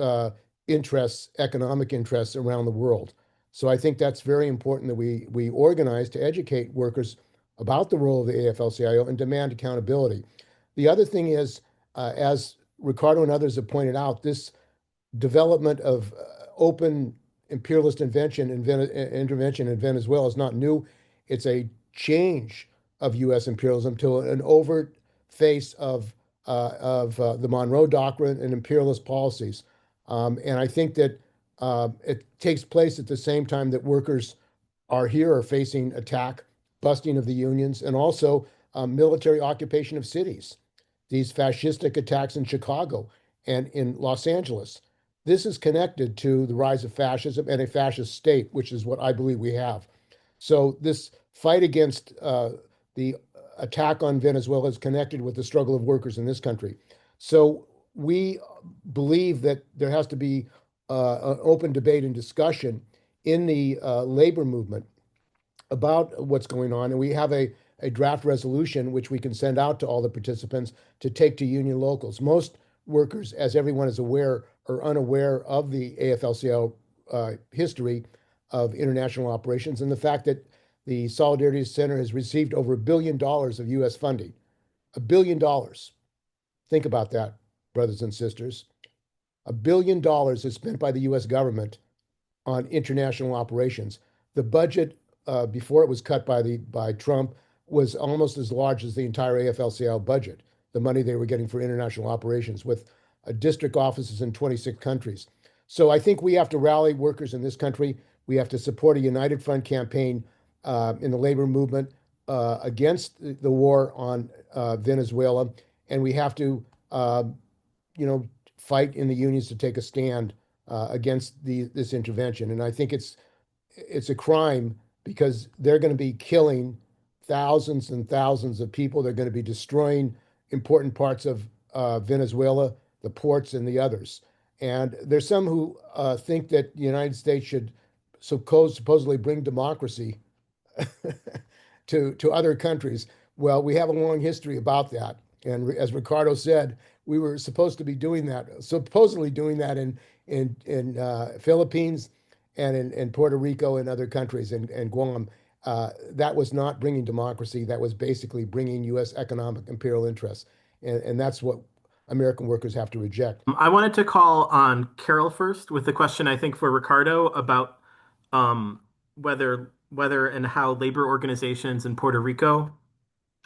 interests, economic interests around the world. So I think that's very important that we organize to educate workers about the role of the AFL-CIO and demand accountability. The other thing is, as Ricardo and others have pointed out, this development of open imperialist intervention in Venezuela is not new. It's a change of U.S. imperialism to an overt face of the Monroe Doctrine and imperialist policies. And I think that it takes place at the same time that workers are facing attack, busting of the unions, and also military occupation of cities. These fascistic attacks in Chicago and in Los Angeles. this is connected to the rise of fascism and a fascist state, which is what I believe we have. So this fight against the attack on Venezuela is connected with the struggle of workers in this country. So we believe that there has to be an open debate and discussion in the labor movement about what's going on. And we have a draft resolution which we can send out to all the participants to take to union locals. Most workers, as everyone is aware, are unaware of the AFL-CIO history of international operations and the fact that the Solidarity Center has received over $1 billion of US funding. $1 billion. Think about that, brothers and sisters. $1 billion is spent by the US government on international operations. The budget before it was cut by Trump was almost as large as the entire AFL-CIO budget, the money they were getting for international operations with district offices in 26 countries. So I think we have to rally workers in this country. We have to support a united front campaign in the labor movement against the war on Venezuela, and we have to, fight in the unions to take a stand against this intervention. And I think it's a crime because they're going to be killing thousands and thousands of people. They're going to be destroying important parts of Venezuela, the ports, and the others. And there's some who think that the United States should supposedly bring democracy to other countries. Well, we have a long history about that. And as Ricardo said, we were supposed to be doing that, supposedly doing that in Philippines and in Puerto Rico and other countries and Guam. That was not bringing democracy. That was basically bringing U.S. economic imperial interests. And that's what American workers have to reject. I wanted to call on Carol first with the question, I think, for Ricardo about whether and how labor organizations in Puerto Rico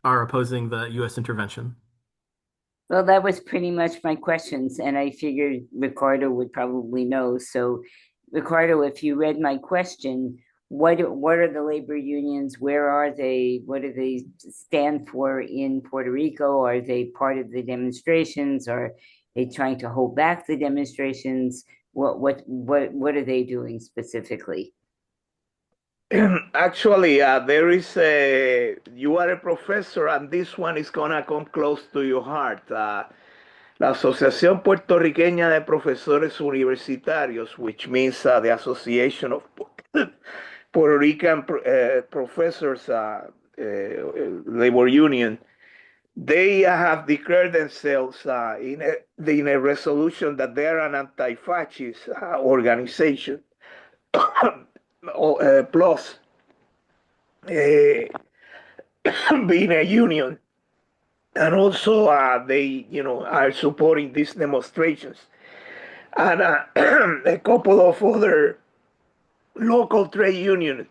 are opposing the U.S. intervention. Well, that was pretty much my questions, and I figured Ricardo would probably know. So, Ricardo, if you read my question, what are the labor unions? Where are they? What do they stand for in Puerto Rico? Are they part of the demonstrations? Are they trying to hold back the demonstrations? What are they doing specifically? Actually, there is you are a professor, and this one is gonna come close to your heart. La Asociación Puertorriqueña de Profesores Universitarios, which means the Association of Puerto Rican Professors Labor Union, they have declared themselves in a resolution that they are an anti-fascist organization. Plus being a union, and also they are supporting these demonstrations, and a couple of other local trade unions.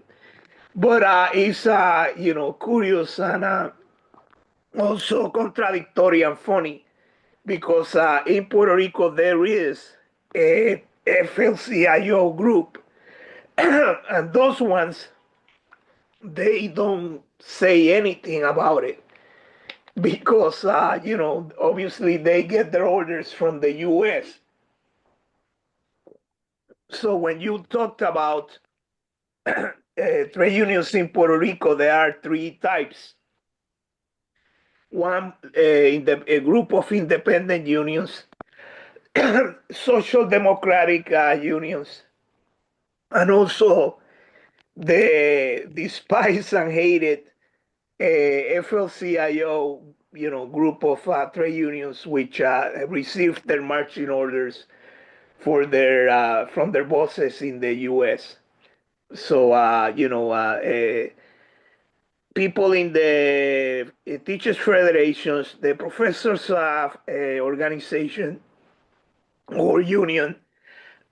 But it's curious and also contradictory and funny because in Puerto Rico there is a AFL-CIO group. And those ones, they don't say anything about it because, obviously they get their orders from the US. So when you talked about trade unions in Puerto Rico, there are three types. One, a group of independent unions, social democratic unions, and also the despised and hated AFL-CIO, group of trade unions which received their marching orders for their from their bosses in the U.S. So people in the teachers federations, the professors organization or union,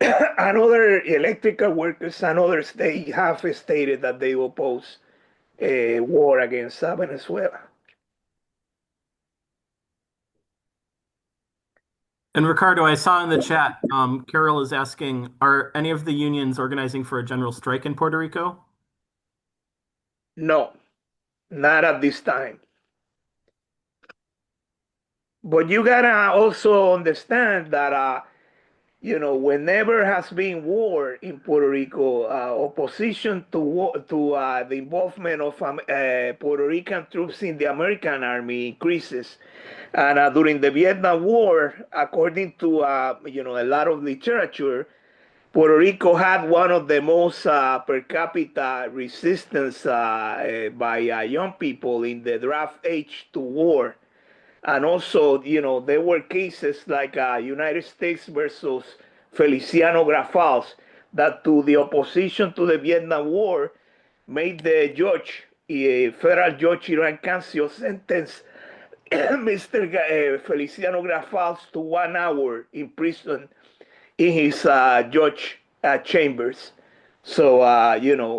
and other electrical workers and others, they have stated that they oppose a war against Venezuela. And Ricardo, I saw in the chat, Carol is asking, are any of the unions organizing for a general strike in Puerto Rico? No, not at this time. But you gotta also understand that whenever has been war in Puerto Rico, opposition to the involvement of Puerto Rican troops in the American army increases. And during the Vietnam War, according to a lot of literature, Puerto Rico had one of the most per capita resistance by young people in the draft age to war. And also, there were cases like United States versus Feliciano Grafals that to the opposition to the Vietnam War made the judge, federal judge Iran Cancio, sentence Mr. Feliciano Grafals to 1 hour in prison in his judge chambers. So,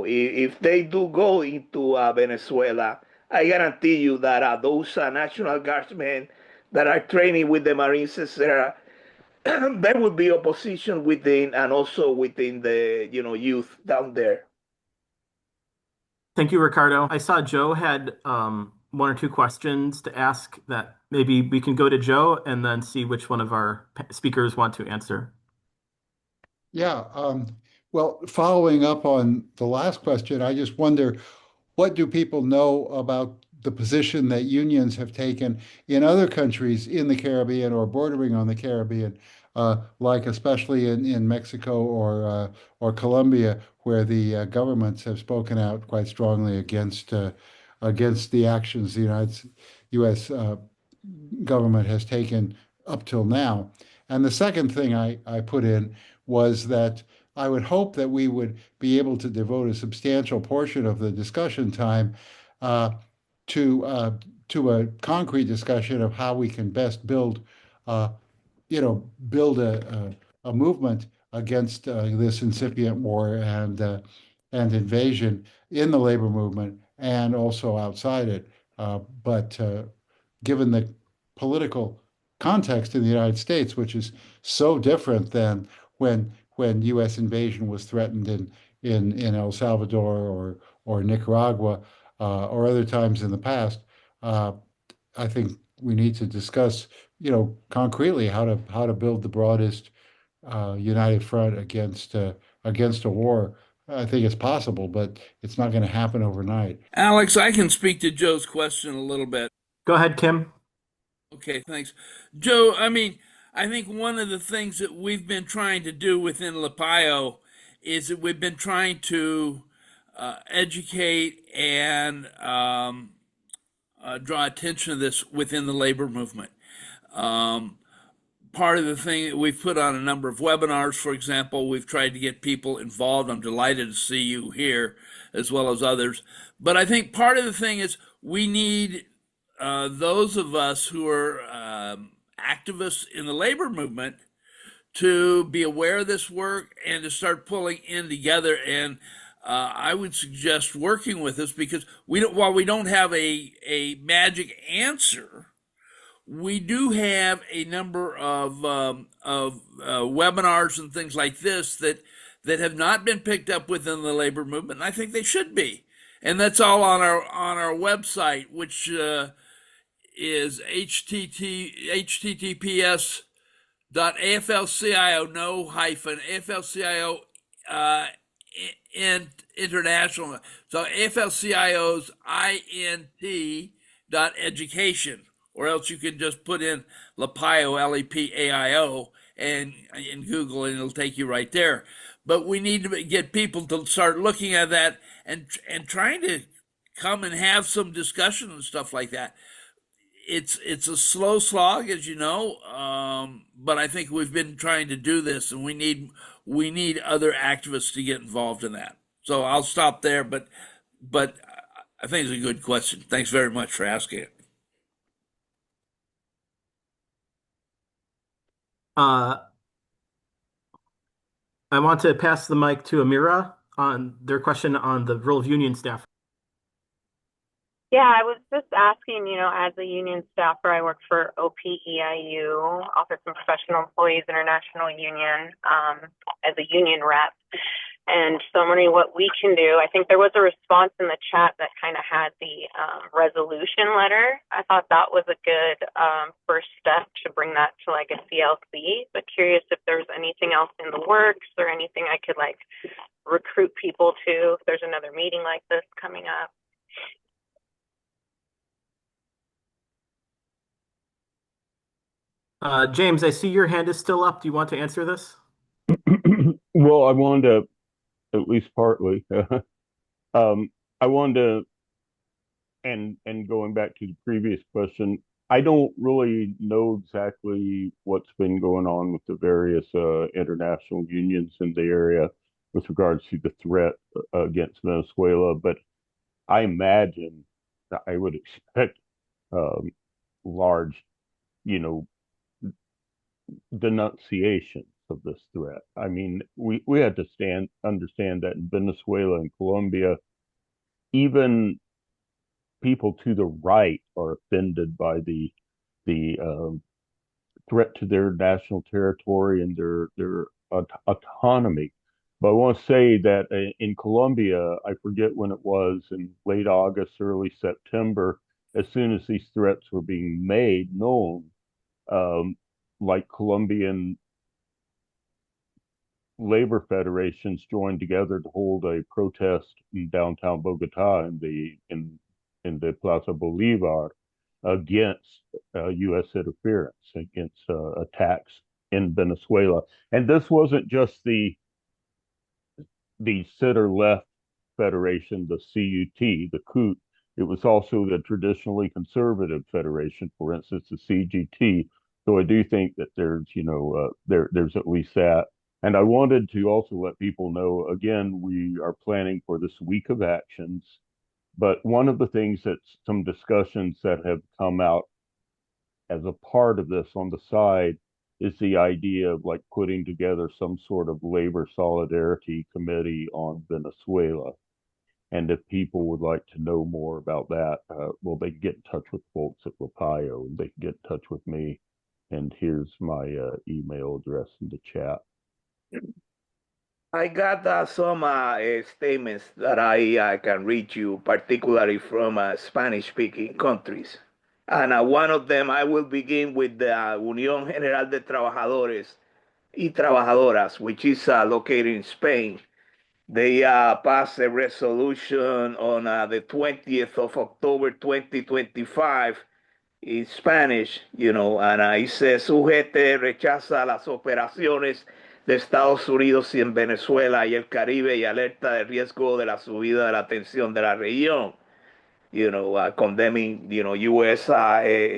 if they do go into Venezuela, I guarantee you that those National Guardsmen that are training with the Marines, etc., there will be opposition within and also within the youth down there. Thank you, Ricardo. I saw Joe had one or two questions to ask that maybe we can go to Joe and then see which one of our speakers want to answer. Yeah, well, following up on the last question, I just wonder, what do people know about the position that unions have taken in other countries in the Caribbean or bordering on the Caribbean, like especially in Mexico or Colombia, where the governments have spoken out quite strongly against the actions the U.S. Government has taken up till now. And the second thing I put in was that I would hope that we would be able to devote a substantial portion of the discussion time to a concrete discussion of how we can best build a movement against this incipient war and invasion in the labor movement and also outside it. But given the political context in the United States, which is so different than when U.S. invasion was threatened in El Salvador or Nicaragua or other times in the past, I think we need to discuss, concretely how to build the broadest united front against a war. I think it's possible, but it's not going to happen overnight. Alex, I can speak to Joe's question a little bit. Go ahead, Kim. Okay, thanks. Joe, I think one of the things that we've been trying to do within LAPIO is that we've been trying to educate and draw attention to this within the labor movement. Part of the thing that we've put on a number of webinars, for example, we've tried to get people involved. I'm delighted to see you here as well as others. But I think part of the thing is we need those of us who are activists in the labor movement to be aware of this work and to start pulling in together. And I would suggest working with us because while we don't have a magic answer, we do have a number of webinars and things like this that have not been picked up within the labor movement, and I think they should be. And that's all on our website, which is https://AFL-CIO AFL-CIO International. So AFL-CIO's INT.education. Or else you can just put in LAPIO, LEPAIO, and in Google, and it'll take you right there. But we need to get people to start looking at that and trying to come and have some discussion and stuff like that. It's a slow slog, as you know, but I think we've been trying to do this, and we need other activists to get involved in that. So I'll stop there, but I think it's a good question. Thanks very much for asking it. I want to pass the mic to Amira on their question on the role of union staff. Yeah, I was just asking, as a union staffer, I work for OPEIU, Office of Professional Employees International Union, as a union rep. And so I'm wondering what we can do. I think there was a response in the chat that kind of had the resolution letter. I thought that was a good first step to bring that to like a CLC, but curious if there's anything else in the works or anything I could like recruit people to if there's another meeting like this coming up. James, I see your hand is still up. Do you want to answer this? Well, I wanted to, at least partly, I wanted to, and going back to the previous question, I don't really know exactly what's been going on with the various international unions in the area with regards to the threat against Venezuela, but I imagine that I would expect large, you know, denunciation of this threat. I mean, we had to understand that in Venezuela and Colombia, even people to the right are offended by the threat to their national territory and their autonomy. But I want to say that in Colombia, I forget when it was, in late August, early September, as soon as these threats were being made known, like Colombian labor federations joined together to hold a protest in downtown Bogota in the Plaza Bolivar against U.S. interference, against attacks in Venezuela. And this wasn't just the center-left federation, the CUT, the CUT. It was also the traditionally conservative federation, for instance, the CGT. So I do think that there's, there's at least that. And I wanted to also let people know, again, we are planning for this week of actions. But one of the things that some discussions that have come out as a part of this on the side is the idea of like putting together some sort of labor solidarity committee on Venezuela. And if people would like to know more about that, well, they can get in touch with folks at LaPayo, and they can get in touch with me. And here's my email address in the chat. I got some statements that I can read you, particularly from Spanish-speaking countries. And one of them, I will begin with the Unión General de Trabajadores y Trabajadoras, which is located in Spain. They passed a resolution on the 20th of October 2025 in Spanish, and ahí se sujete, rechaza las operaciones de Estados Unidos y en Venezuela y el Caribe y alerta de riesgo de la subida de la tensión de la región. Condemning, U.S.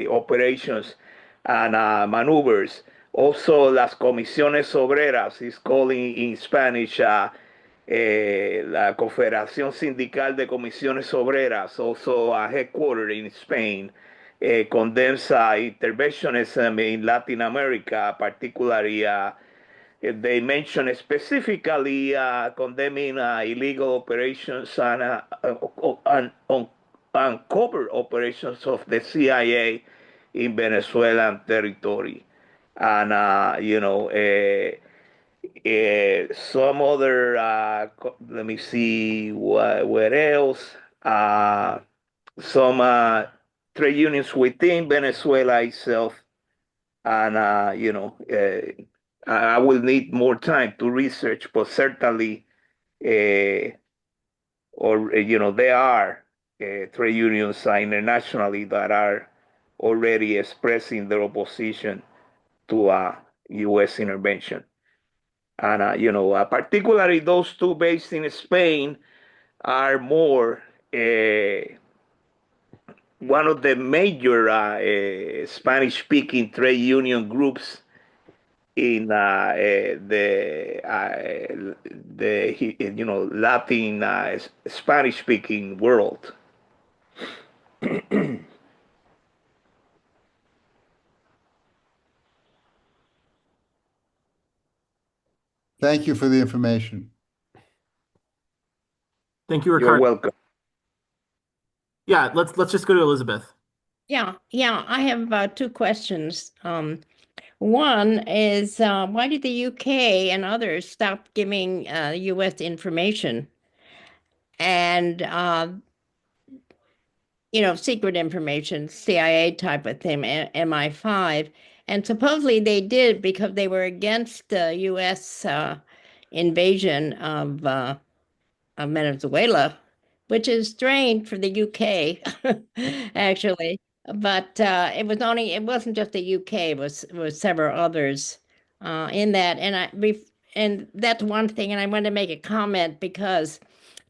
Operations and maneuvers. Also, las comisiones obreras is calling in Spanish la Confederación Sindical de Comisiones Obreras, also headquartered in Spain, condemns interventionism in Latin America, particularly they mention specifically condemning illegal operations and uncovered operations of the CIA in Venezuelan territory. And, some other, let me see, what else? Some trade unions within Venezuela itself. And, I will need more time to research, but certainly, there are trade unions internationally that are already expressing their opposition to U.S. intervention. And, particularly those two based in Spain are more one of the major Spanish-speaking trade union groups in the Latin Spanish-speaking world. Thank you for the information. Thank you, You're Ricardo. welcome. Yeah, let's just go to Elizabeth. Yeah, I have two questions. One is why did the UK and others stop giving US information and secret information, CIA type of thing, MI5, and supposedly they did because they were against the US invasion of Venezuela, which is strange for the UK, actually. But it wasn't just the UK, it was several others in that. And that's one thing. And I want to make a comment because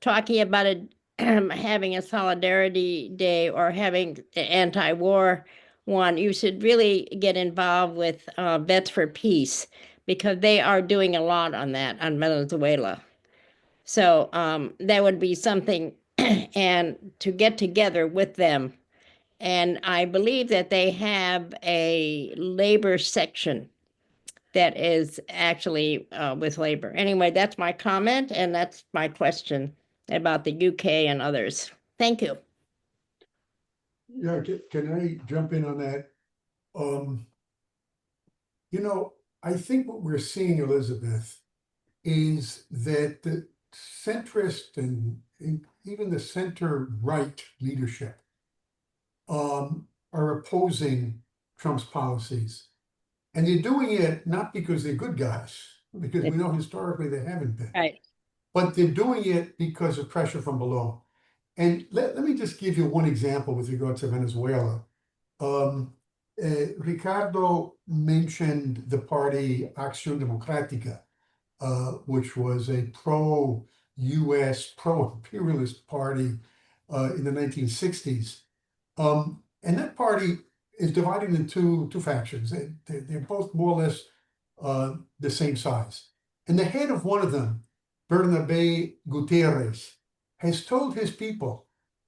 talking about having a solidarity day or having an anti-war one, you should really get involved with Vets for Peace because they are doing a lot on that, on Venezuela. So that would be something, and to get together with them. And I believe that they have a labor section that is actually with labor. Anyway, that's my comment, and that's my question about the UK and others. Thank you. Yeah, can I jump in on that? I think what we're seeing, Elizabeth, is that the centrist and even the center-right leadership are opposing Trump's policies. And they're doing it not because they're good guys, because we know historically they haven't been. Right. But they're doing it because of pressure from below. And let me just give you one example with regard to Venezuela. Ricardo mentioned the party Acción Democrática, which was a pro-US, pro-imperialist party in the 1960s. And that party is divided into two factions. They're both more or less the same size. And the head of one of them, Bernabe Gutierrez, has told his people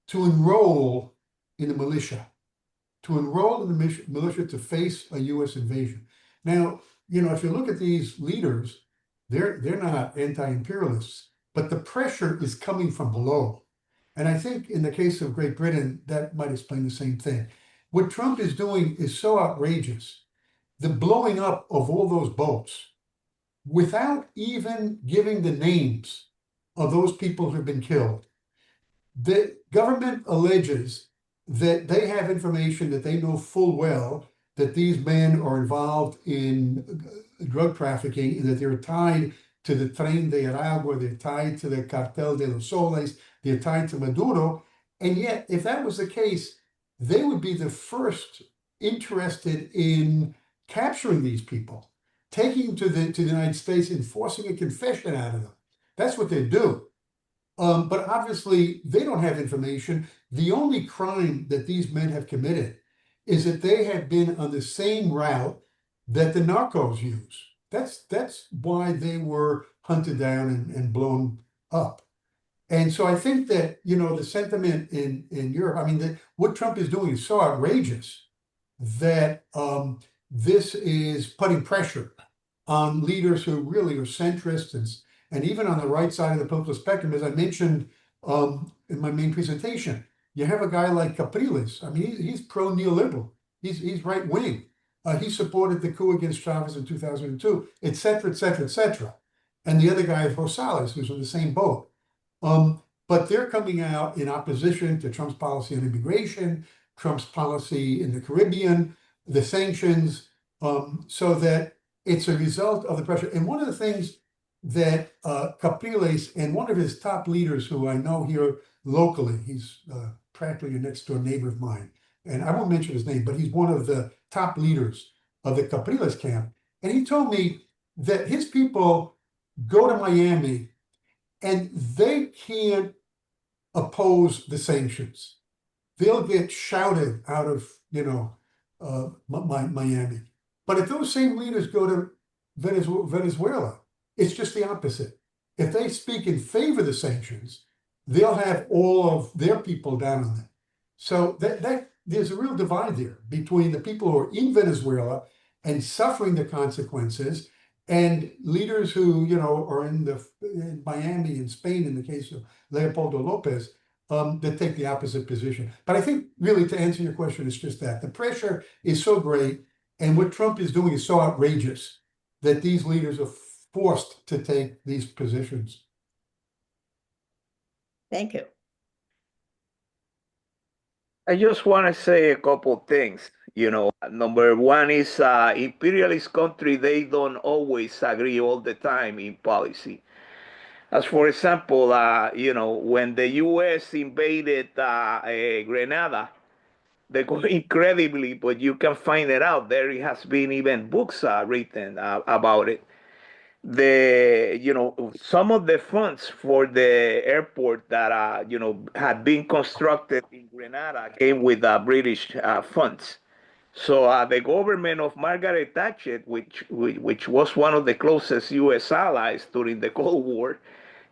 to enroll in the militia, to face a US invasion. Now, if you look at these leaders, they're not anti-imperialists, but the pressure is coming from below. And I think in the case of Great Britain, that might explain the same thing. What Trump is doing is so outrageous. The blowing up of all those boats without even giving the names of those people who have been killed. The government alleges that they have information that they know full well that these men are involved in drug trafficking and that they're tied to the Tren de Aragua, they're tied to the Cartel de los Soles, they're tied to Maduro. And yet, if that was the case, they would be the first interested in capturing these people, taking them to the United States and forcing a confession out of them. That's what they do. But obviously, they don't have information. The only crime that these men have committed is that they have been on the same route that the narcos use. That's why they were hunted down and blown up. And so I think that, the sentiment in Europe, what Trump is doing is so outrageous that this is putting pressure on leaders who really are centrists and even on the right side of the political spectrum, as I mentioned in my main presentation. You have a guy like Capriles. He's pro-neoliberal. He's right-wing. He supported the coup against Chavez in 2002, et cetera, et cetera, et cetera. And the other guy is Rosales, who's in the same boat. But they're coming out in opposition to Trump's policy on immigration, Trump's policy in the Caribbean, the sanctions, so that it's a result of the pressure. And one of the things that Capriles and one of his top leaders, who I know here locally, he's practically a next door neighbor of mine, and I won't mention his name, but he's one of the top leaders of the Capriles camp. And he told me that his people go to Miami and they can't oppose the sanctions. They'll get shouted out of, Miami. But if those same leaders go to Venezuela, it's just the opposite. If they speak in favor of the sanctions, they'll have all of their people down on them. So that there's a real divide there between the people who are in Venezuela and suffering the consequences, and leaders who are in Miami and Spain, in the case of Leopoldo Lopez, that take the opposite position. But I think really to answer your question, it's just that the pressure is so great, And what Trump is doing is so outrageous that these leaders are forced to take these positions. Thank you. I just want to say a couple things. Number one is imperialist country, they don't always agree all the time in policy. As for example, when the U.S. invaded Grenada, they go incredibly, but you can find it out. There has been even books written about it. Some of the funds for the airport that had been constructed in Grenada came with British funds. So the government of Margaret Thatcher, which was one of the closest U.S. allies during the Cold War,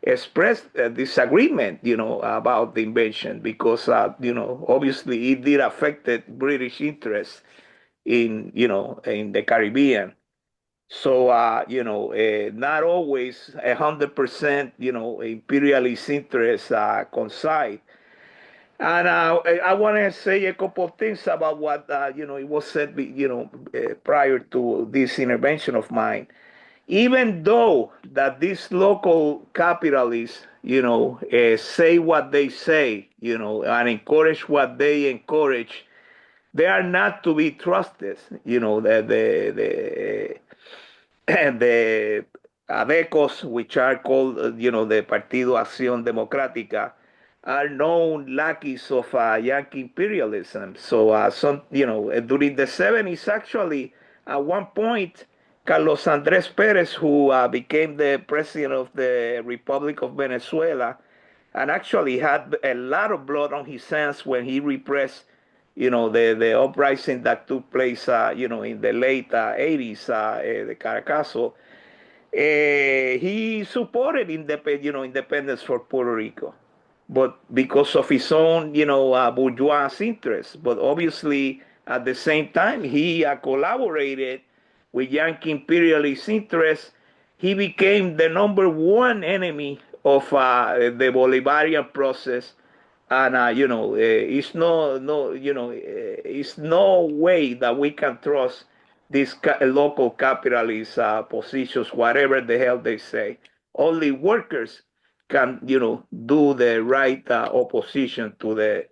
expressed disagreement, about the invasion because, obviously it did affected British interests in the Caribbean. So, not always 100%, imperialist interests coincide. And I want to say a couple of things about what, it was said, prior to this intervention of mine. Even though that these local capitalists, say what they say, and encourage what they encourage, they are not to be trusted. The ADECOS, which are called, the Partido Acción Democrática, are known lackeys of Yankee imperialism. So, during the 70s, actually, at one point, Carlos Andrés Pérez, who became the president of the Republic of Venezuela, and actually had a lot of blood on his hands when he repressed, the uprising that took place, in the late 80s, the Caracazo. He supported independence for Puerto Rico, but because of his own, bourgeois interests. But obviously, at the same time, he collaborated with Yankee imperialist interests. He became the number one enemy of the Bolivarian process. And it's it's no way that we can trust these local capitalist positions, whatever the hell they say. Only workers can, do the right opposition to the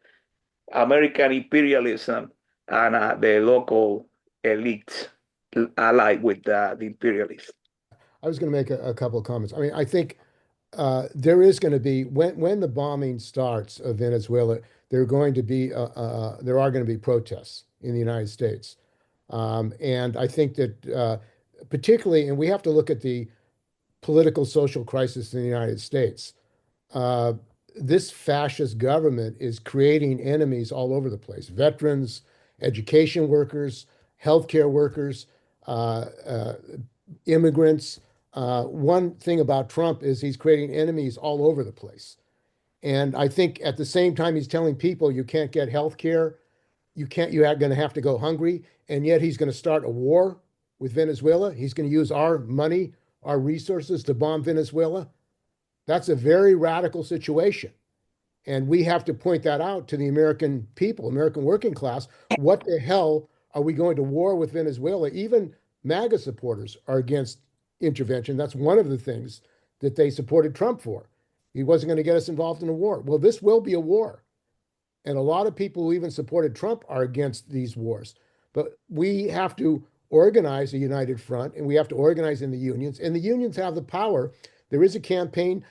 American imperialism and the local elites allied with the imperialists. I was going to make a couple of comments. I mean, I think there is going to be when the bombing starts of Venezuela, there are going to be protests in the United States, and I think that particularly, and we have to look at the political social crisis in the United States. This fascist government is creating enemies all over the place: veterans, education workers, healthcare workers, immigrants. One thing about Trump is he's creating enemies all over the place. And I think at the same time, he's telling people you can't get health care, you are going to have to go hungry. And yet he's going to start a war with Venezuela. He's going to use our money, our resources to bomb Venezuela. That's a very radical situation. And we have to point that out to the American people, American working class. What the hell are we going to war with Venezuela? Even MAGA supporters are against intervention. That's one of the things that they supported Trump for. He wasn't going to get us involved in a war. Well, this will be a war. And a lot of people who even supported Trump are against these wars. But we have to organize a united front, and we have to organize in the unions. And the unions have the power. There is a campaign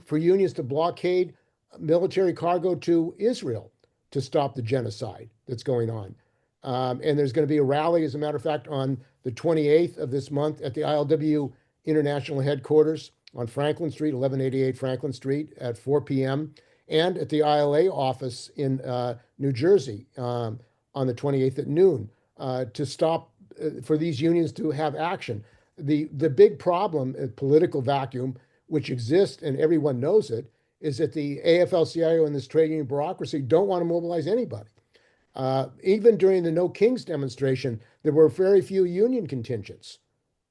for unions to blockade military cargo to Israel to stop the genocide that's going on. And there's going to be a rally, as a matter of fact, on the 28th of this month at the ILW International Headquarters on Franklin Street, 1188 Franklin Street at 4 p.m., and at the ILA office in New Jersey on the 28th at noon to stop for these unions to have action. The big problem, a political vacuum, which exists and everyone knows it, is that the AFL-CIO and this trade union bureaucracy don't want to mobilize anybody. Even during the No Kings demonstration, there were very few union contingents.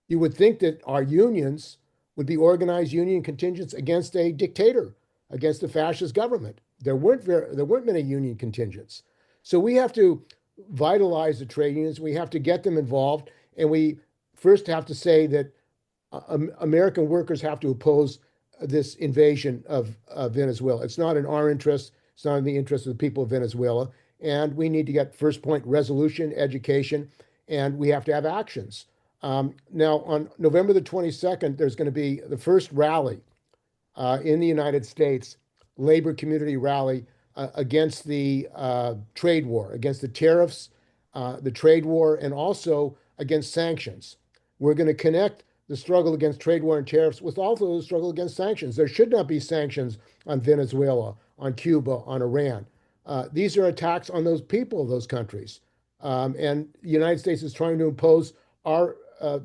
You would think that our unions would be organized union contingents against a dictator, against a fascist government. There weren't many union contingents. So we have to vitalize the trade unions. We have to get them involved. And we first have to say that American workers have to oppose this invasion of Venezuela. It's not in our interest. It's not in the interest of the people of Venezuela. And we need to get first point resolution, education, and we have to have actions. Now, on November the 22nd, there's going to be the first rally in the United States, labor community rally against the trade war, against the tariffs, the trade war, and also against sanctions. We're going to connect the struggle against trade war and tariffs with also the struggle against sanctions. There should not be sanctions on Venezuela, on Cuba, on Iran. These are attacks on those people of those countries. And the United States is trying to impose our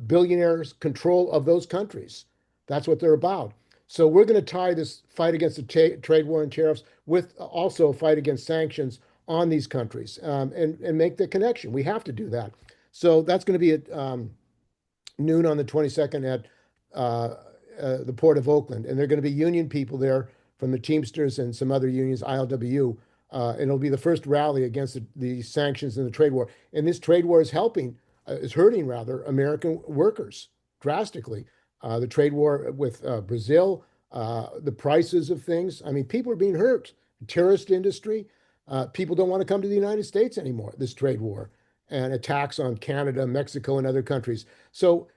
billionaires' control of those countries. That's what they're about. So we're going to tie this fight against the trade war and tariffs with also a fight against sanctions on these countries and make the connection. We have to do that. So that's going to be at noon on the 22nd at the Port of Oakland. And there are going to be union people there from the Teamsters and some other unions, ILWU. And it'll be the first rally against the sanctions and the trade war. And this trade war is hurting rather, American workers drastically. The trade war with Brazil, the prices of things. I mean, people are being hurt. Terrorist industry. People don't want to come to the United States anymore, this trade war, and attacks on Canada, Mexico, and other countries. So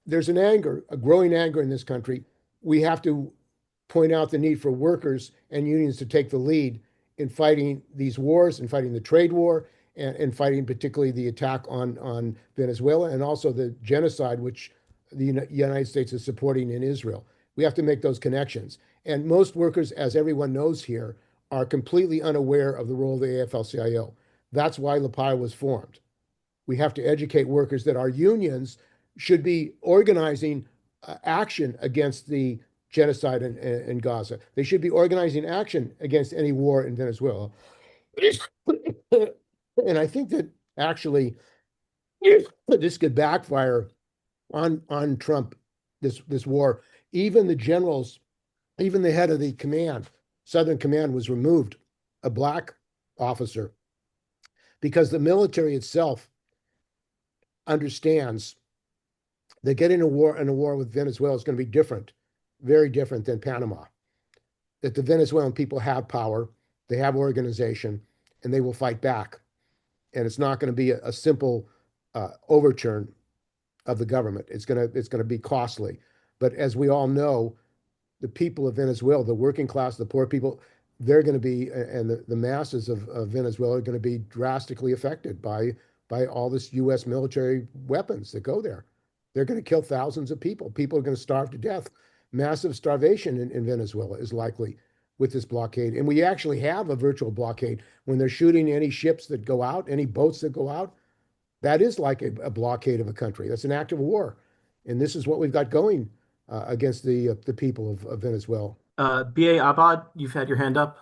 there's a growing anger in this country. We have to point out the need for workers and unions to take the lead in fighting these wars and fighting the trade war and fighting particularly the attack on Venezuela and also the genocide, which the United States is supporting in Israel. We have to make those connections. And most workers, as everyone knows here, are completely unaware of the role of the AFL-CIO. That's why LAPIO was formed. We have to educate workers that our unions should be organizing action against the genocide in Gaza. They should be organizing action against any war in Venezuela. And I think that actually this could backfire on Trump, this war. Even the generals, even the head of the command, Southern Command, was removed, a black officer, because the military itself understands that getting a war with Venezuela is going to be different, very different than Panama. That the Venezuelan people have power, they have organization, and they will fight back. And it's not going to be a simple overturn of the government. It's going to be costly. But as we all know, the people of Venezuela, the working class, the poor people, they're going to be, and the masses of Venezuela are going to be drastically affected by all this U.S. military weapons that go there. They're going to kill thousands of people. People are going to starve to death. Massive starvation in Venezuela is likely with this blockade. And we actually have a virtual blockade. When they're shooting any ships that go out, any boats that go out, that is like a blockade of a country. That's an act of war. And this is what we've got going against the people of Venezuela. B.A. Abad, you've had your hand up.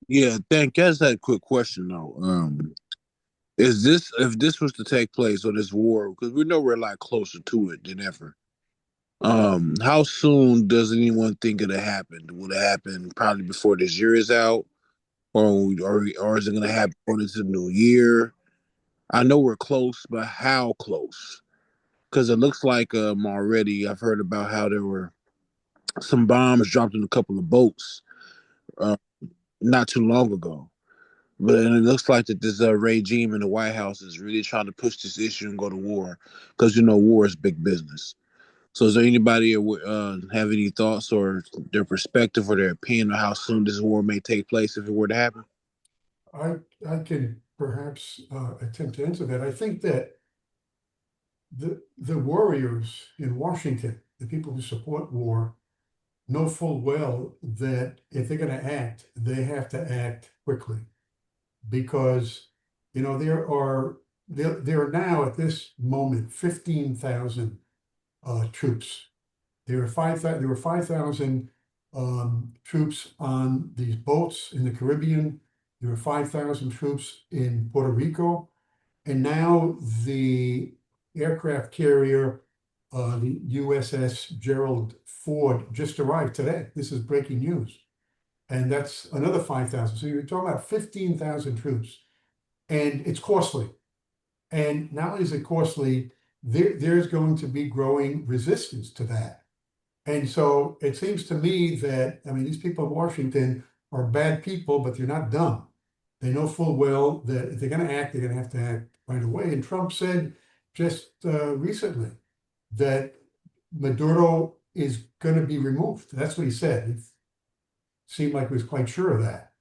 Yeah, thank you. I just had a quick question though. If this was to take place or this war, because we know we're a lot closer to it than ever. How soon does anyone think it'll happen? Will it happen probably before this year is out, or is it going to happen into the new year? I know we're close, but how close? Because it looks like already I've heard about how there were some bombs dropped in a couple of boats not too long ago. But it looks like that this regime in the White House is really trying to push this issue and go to war because, war is big business. So is there anybody have any thoughts or their perspective or their opinion on how soon this war may take place if it were to happen? I can perhaps attempt to answer that. I think that the warriors in Washington, the people who support war, know full well that if they're going to act, they have to act quickly. Because, there are now at this moment 15,000 troops. There were 5,000 troops on these boats in the Caribbean. There were 5,000 troops in Puerto Rico, and now the aircraft carrier, the USS Gerald Ford, just arrived today. This is breaking news. And that's another 5,000. So you're talking about 15,000 troops. and it's costly. And not only is it costly, there's going to be growing resistance to that. And so it seems to me that, I mean, these people in Washington are bad people, but they're not dumb. They know full well that if they're going to act, they're going to have to act right away. And Trump said just recently that Maduro is going to be removed. That's what he said. It seemed like he was quite sure of that.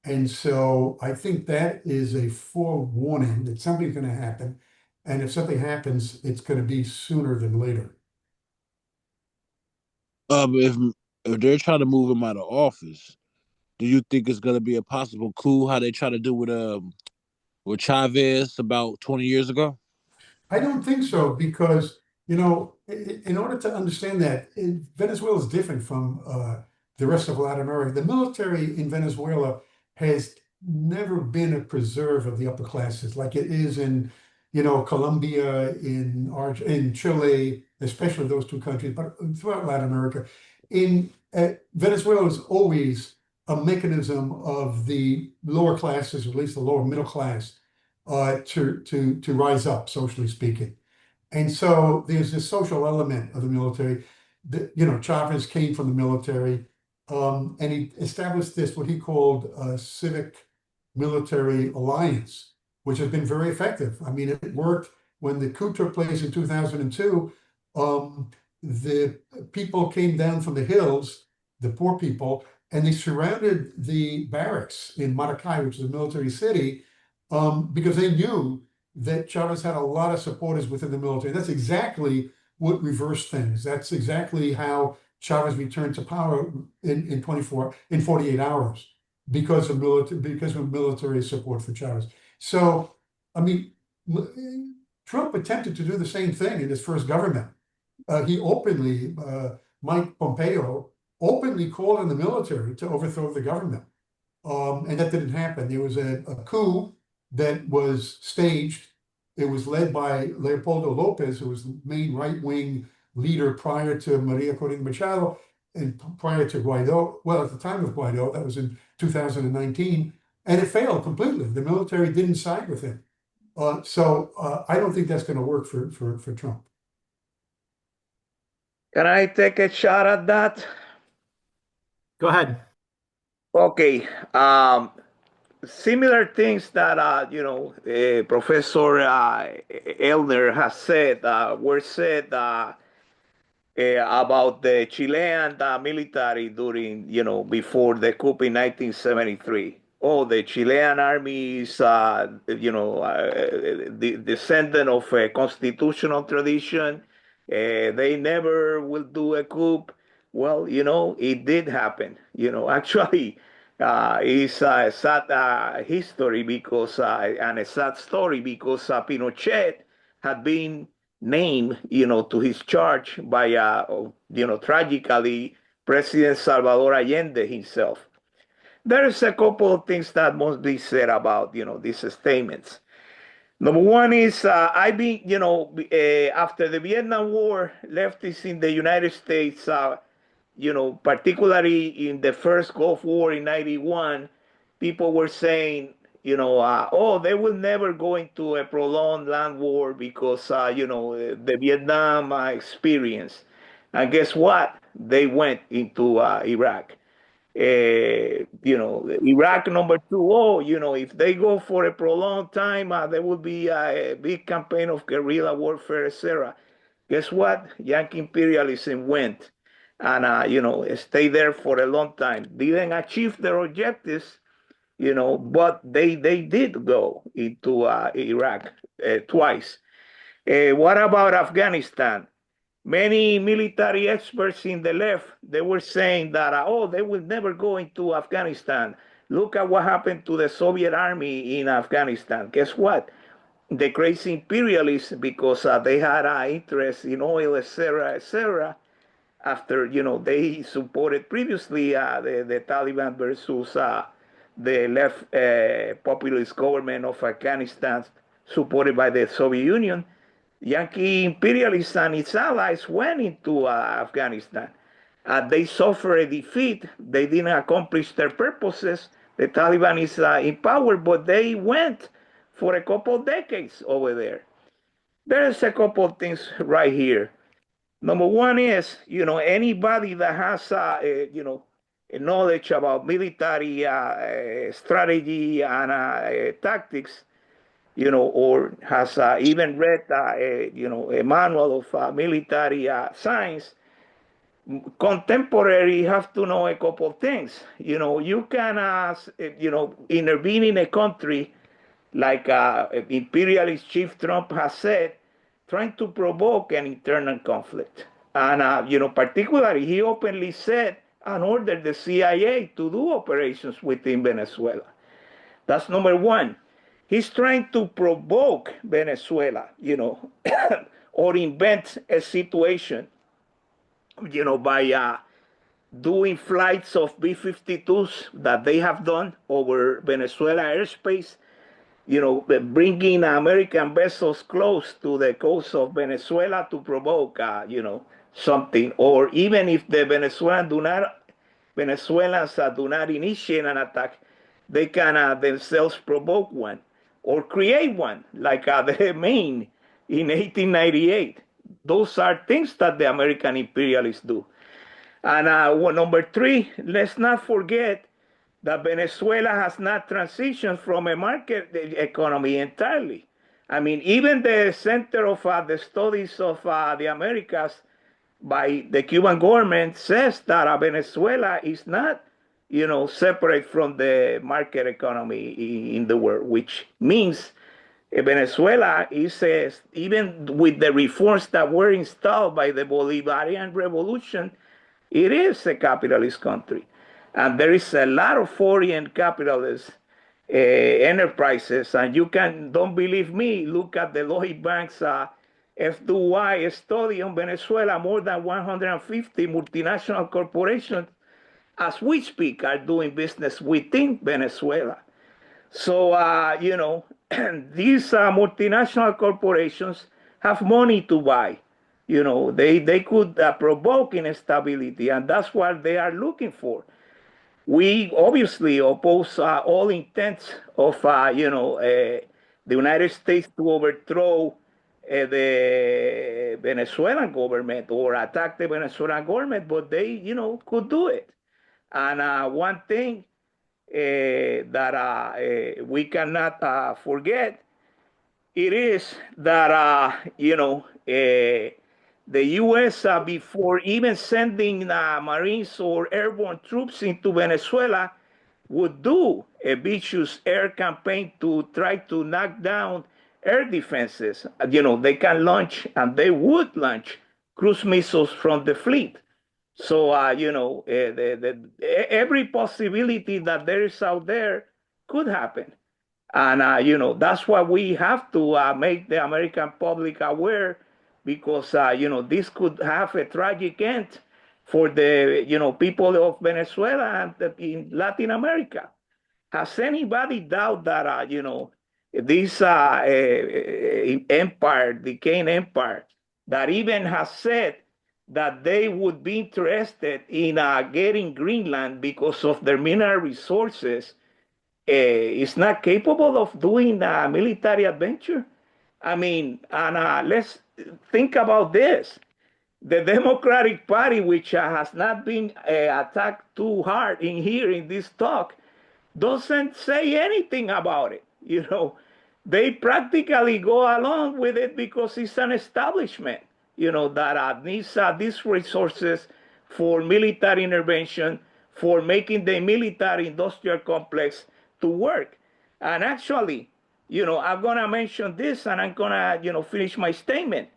And so I think that is a forewarning that something's going to happen. And if something happens, it's going to be sooner than later. If they're trying to move him out of office, do you think it's going to be a possible coup? How they try to do with Chavez about 20 years ago? I don't think so, because, you know, in order to understand that, Venezuela is different from the rest of Latin America. The military in Venezuela has never been a preserve of the upper classes like it is in, you know, Colombia, in Chile, especially those two countries, but throughout Latin America. Venezuela is always a mechanism of the lower classes, or at least the lower middle class, to rise up, socially speaking. And so there's this social element of the military. You know, Chavez came from the military, and he established this, what he called a civic military alliance, which has been very effective. I mean, it worked when the coup took place in 2002. The people came down from the hills, the poor people, and they surrounded the barracks in Maracay, which is a military city, because they knew that Chavez had a lot of supporters within the military. That's exactly what reversed things. That's exactly how Chavez returned to power in 48 hours, because of military support for Chavez. So, I mean, Trump attempted to do the same thing in his first government. He openly, Mike Pompeo, openly called on the military to overthrow the government. And that didn't happen. There was a coup that was staged. It was led by Leopoldo Lopez, who was the main right-wing leader prior to María Corina Machado and prior to Guaido. Well, at the time of Guaido, that was in 2019, and it failed completely. The military didn't side with him. So I don't think that's going to work for Trump. Can I take a shot at that? Go ahead. Okay. Similar things that Professor Ellner has said were said about the Chilean military during, before the coup in 1973. Oh, the Chilean army is, the descendant of a constitutional tradition. They never will do a coup. Well, it did happen. Actually, it's a sad history because, and a sad story because Pinochet had been named, to his charge by, tragically, President Salvador Allende himself. There's a couple of things that must be said about, these statements. Number one is, I've been, after the Vietnam War, leftists in the United States, particularly in the first Gulf War in 91, people were saying, oh, they will never go into a prolonged land war because, the Vietnam experience. And guess what? They went into Iraq. Iraq number two, if they go for a prolonged time, there will be a big campaign of guerrilla warfare, etc. Guess what? Yankee imperialism went and, stayed there for a long time. Didn't achieve their objectives, but they did go into Iraq twice. What about Afghanistan? Many military experts in the left, they were saying that, they will never go into Afghanistan. Look at what happened to the Soviet army in Afghanistan. Guess what? The crazy imperialists, because they had interest in oil, etc., after, they supported previously the Taliban versus the left populist government of Afghanistan, supported by the Soviet Union. Yankee imperialists and its allies went into Afghanistan. They suffered a defeat. They didn't accomplish their purposes. The Taliban is in power, but they went for a couple of decades over there. There's a couple of things right here. Number one is, anybody that has, a knowledge about military strategy and tactics, or has even read, a manual of military science, contemporary have to know a couple of things. You can, intervene in a country like imperialist chief Trump has said, trying to provoke an internal conflict. And, particularly, he openly said and ordered the CIA to do operations within Venezuela. That's number one. He's trying to provoke Venezuela, or invent a situation, by doing flights of B-52s that they have done over Venezuela airspace, bringing American vessels close to the coast of Venezuela to provoke, something. Or even if the Venezuelans do not initiate an attack, they can themselves provoke one or create one, like the Maine in 1898. Those are things that the American imperialists do. And number three, let's not forget that Venezuela has not transitioned from a market economy entirely. I mean, even the Center of the Studies of the Americas by the Cuban government says that Venezuela is not, separate from the market economy in the world, which means Venezuela is, even with the reforms that were installed by the Bolivarian Revolution, it is a capitalist country. And there is a lot of foreign capitalist enterprises. And you don't believe me, look at the Lloyd Bank's FDY study on Venezuela. More than 150 multinational corporations, as we speak, are doing business within Venezuela. So, these multinational corporations have money to buy. They could provoke instability, and that's what they are looking for. We obviously oppose all intents of, the United States to overthrow the Venezuelan government or attack the Venezuelan government, but they, could do it. And one thing that we cannot forget, it is that, the U.S., before even sending Marines or airborne troops into Venezuela, would do a vicious air campaign to try to knock down air defenses. They can launch, and they would launch, cruise missiles from the fleet. So, every possibility that there is out there could happen. And, that's why we have to make the American public aware, because, this could have a tragic end for the, people of Venezuela and in Latin America. Has anybody doubt that, this empire, decaying empire, that even has said that they would be interested in getting Greenland because of their mineral resources, is not capable of doing a military adventure? I mean, and let's think about this. The Democratic Party, which has not been attacked too hard in this talk, doesn't say anything about it. They practically go along with it because it's an establishment, that needs these resources for military intervention, for making the military industrial complex to work. And actually, I'm going to mention this, and I'm going to, finish my statement.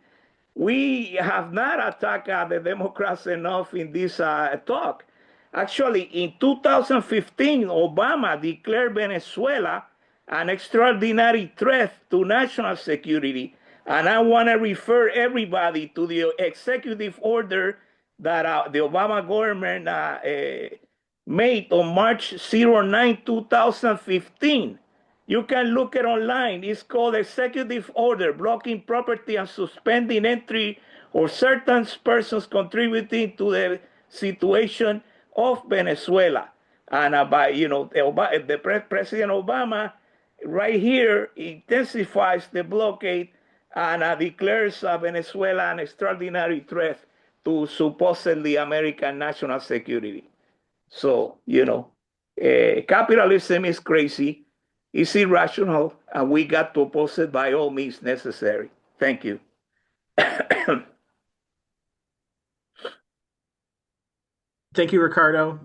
We have not attacked the Democrats enough in this talk. Actually, in 2015, Obama declared Venezuela an extraordinary threat to national security. And I want to refer everybody to the executive order that the Obama government made on March 09, 2015. You can look it online. It's called Executive Order Blocking Property and Suspending Entry or Certain Persons Contributing to the Situation of Venezuela. And by, the President Obama right here intensifies the blockade and declares Venezuela an extraordinary threat to supposedly American national security. So, capitalism is crazy, it's irrational, and we got to oppose it by all means necessary. Thank you. Thank you, Ricardo.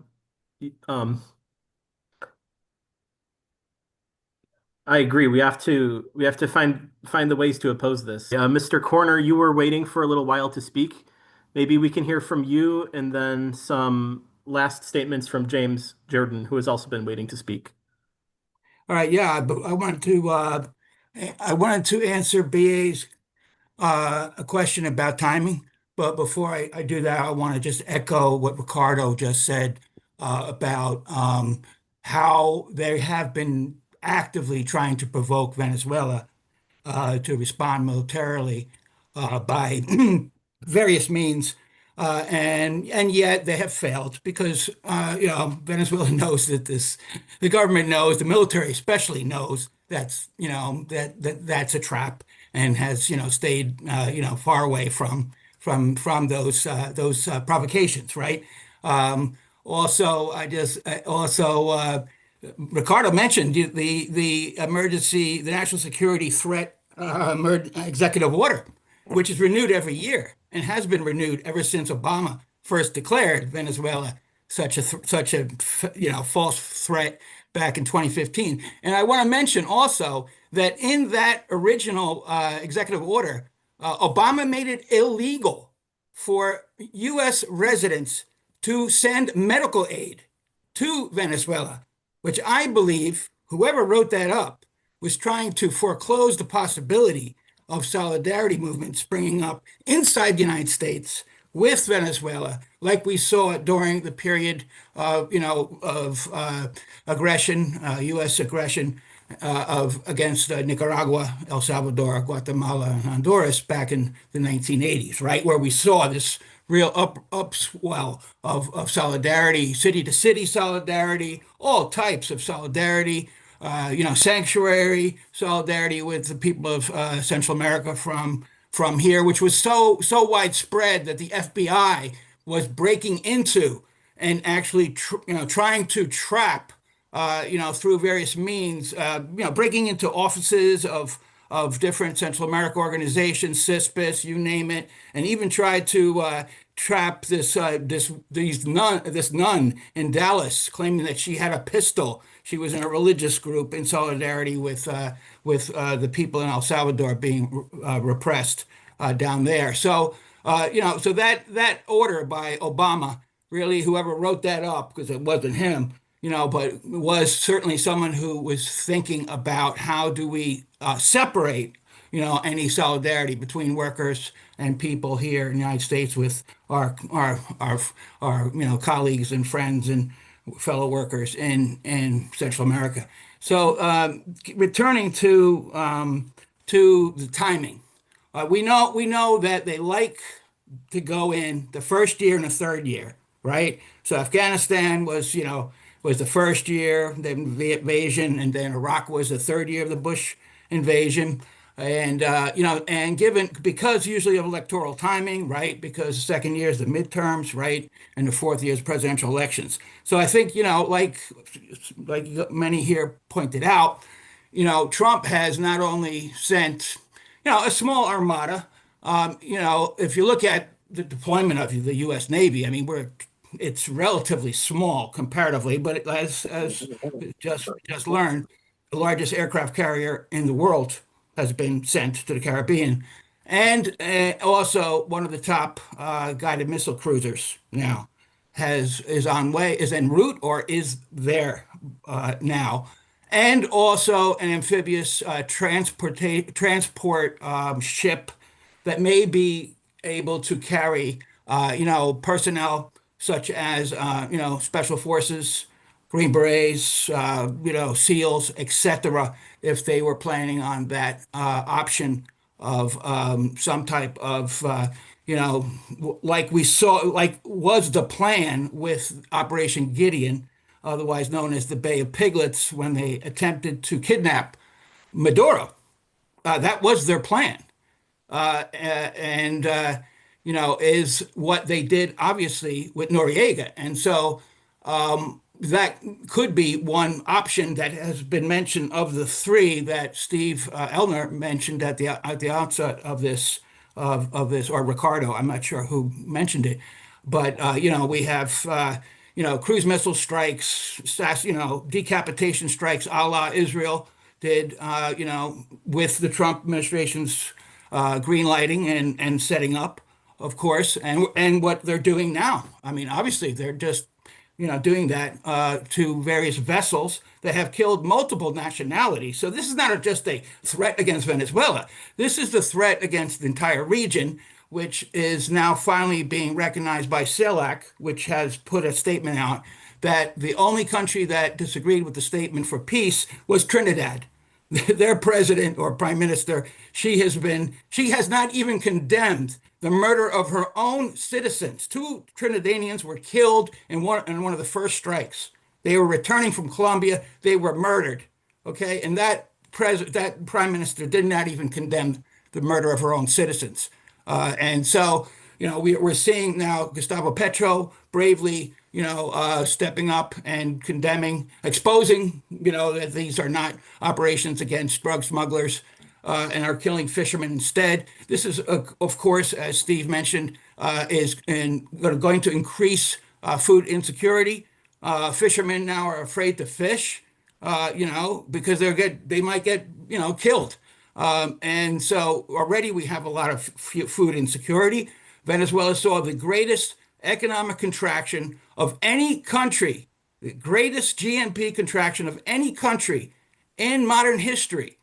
I agree. We have to find the ways to oppose this. Mr. Corner, you were waiting for a little while to speak. Maybe we can hear from you and then some last statements from James Jordan, who has also been waiting to speak. All right, yeah, but I wanted to answer BA's a question about timing. But before I do that, I want to just echo what Ricardo just said about how they have been actively trying to provoke Venezuela to respond militarily by various means. And yet they have failed because Venezuela knows that the government knows, the military especially knows that's that's a trap, and has stayed far away from those provocations, right? Also, Ricardo mentioned the emergency, the national security threat executive order, which is renewed every year and has been renewed ever since Obama first declared Venezuela such a false threat back in 2015. And I want to mention also that in that original executive order, Obama made it illegal for U.S. residents to send medical aid to Venezuela, which I believe whoever wrote that up was trying to foreclose the possibility of solidarity movements springing up inside the United States with Venezuela, like we saw during the period of aggression, U.S. aggression against Nicaragua, El Salvador, Guatemala, and Honduras back in the 1980s, right, where we saw this real upswell of solidarity, city to city solidarity, all types of solidarity, sanctuary solidarity with the people of Central America from here, which was so widespread that the FBI was breaking into and actually trying to trap through various means, breaking into offices of different Central America organizations, CISPIS, you name it, and even tried to trap this nun in Dallas, claiming that she had a pistol. She was in a religious group in solidarity with the people in El Salvador being repressed down there. So so that order by Obama, really, whoever wrote that up, because it wasn't him, but was certainly someone who was thinking about how do we separate, any solidarity between workers and people here in the United States with our colleagues and friends and fellow workers in Central America. So returning to the timing, we know that they like to go in the first year and the third year, right? So Afghanistan was the first year, then the invasion, and then Iraq was the third year of the Bush invasion. And because usually of electoral timing, right? Because the second year is the midterms, right? And the fourth year is presidential elections. So I think, like many here pointed out, Trump has not only sent, a small armada. If you look at the deployment of the U.S. Navy, I mean, it's relatively small comparatively, but as just learned, the largest aircraft carrier in the world has been sent to the Caribbean, and also one of the top guided missile cruisers now is en route or is there now, and also an amphibious transport ship that may be able to carry personnel such as special forces, Green Berets, SEALs, etc., if they were planning on that option of some type of, like we saw, like was the plan with Operation Gideon, otherwise known as the Bay of Piglets, when they attempted to kidnap Maduro. That was their plan. And is what they did obviously with Noriega. And so that could be one option that has been mentioned of the three that Steve Ellner mentioned at the outset of this or Ricardo. I'm not sure who mentioned it, but we have cruise missile strikes, decapitation strikes, a la Israel did, with the Trump administration's green lighting and setting up, of course, and what they're doing now. I mean, obviously, they're just doing that to various vessels that have killed multiple nationalities. So this is not just a threat against Venezuela. This is the threat against the entire region, which is now finally being recognized by CELAC, which has put a statement out that the only country that disagreed with the statement for peace was Trinidad. Their president or prime minister, she has not even condemned the murder of her own citizens. 2 Trinidadians were killed in one of the first strikes. They were returning from Colombia. They were murdered. Okay, and that prime minister did not even condemn the murder of her own citizens. And so, we're seeing now Gustavo Petro bravely, stepping up and condemning, exposing, that these are not operations against drug smugglers and are killing fishermen instead. This is, of course, as Steve mentioned, is going to increase food insecurity. Fishermen now are afraid to fish, because they might get, killed. And so already we have a lot of food insecurity. Venezuela saw the greatest economic contraction of any country, the greatest GNP contraction of any country in modern history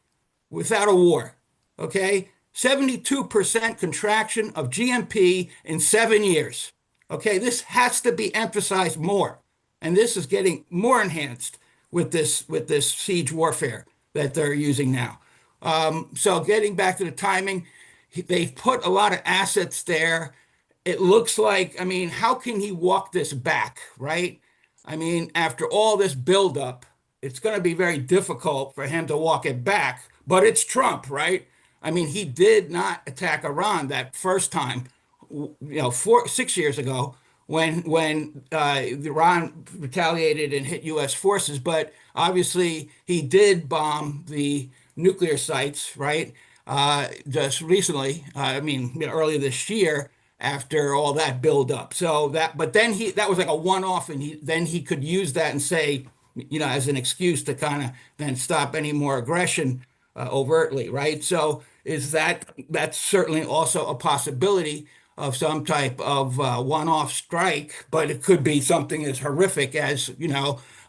without a war. Okay, 72% contraction of GNP in 7 years. Okay, this has to be emphasized more, and this is getting more enhanced with this siege warfare that they're using now. So getting back to the timing, they've put a lot of assets there. It looks like, I mean, how can he walk this back, right? I mean, after all this buildup, it's going to be very difficult for him to walk it back, but it's Trump, right? I mean, he did not attack Iran that first time, 6 years ago when Iran retaliated and hit U.S. forces, but obviously he did bomb the nuclear sites, right? Just recently, earlier this year, after all that buildup. But then that was like a one-off, and then he could use that and say, as an excuse to kind of then stop any more aggression overtly, right? So that's certainly also a possibility of some type of one-off strike, but it could be something as horrific as,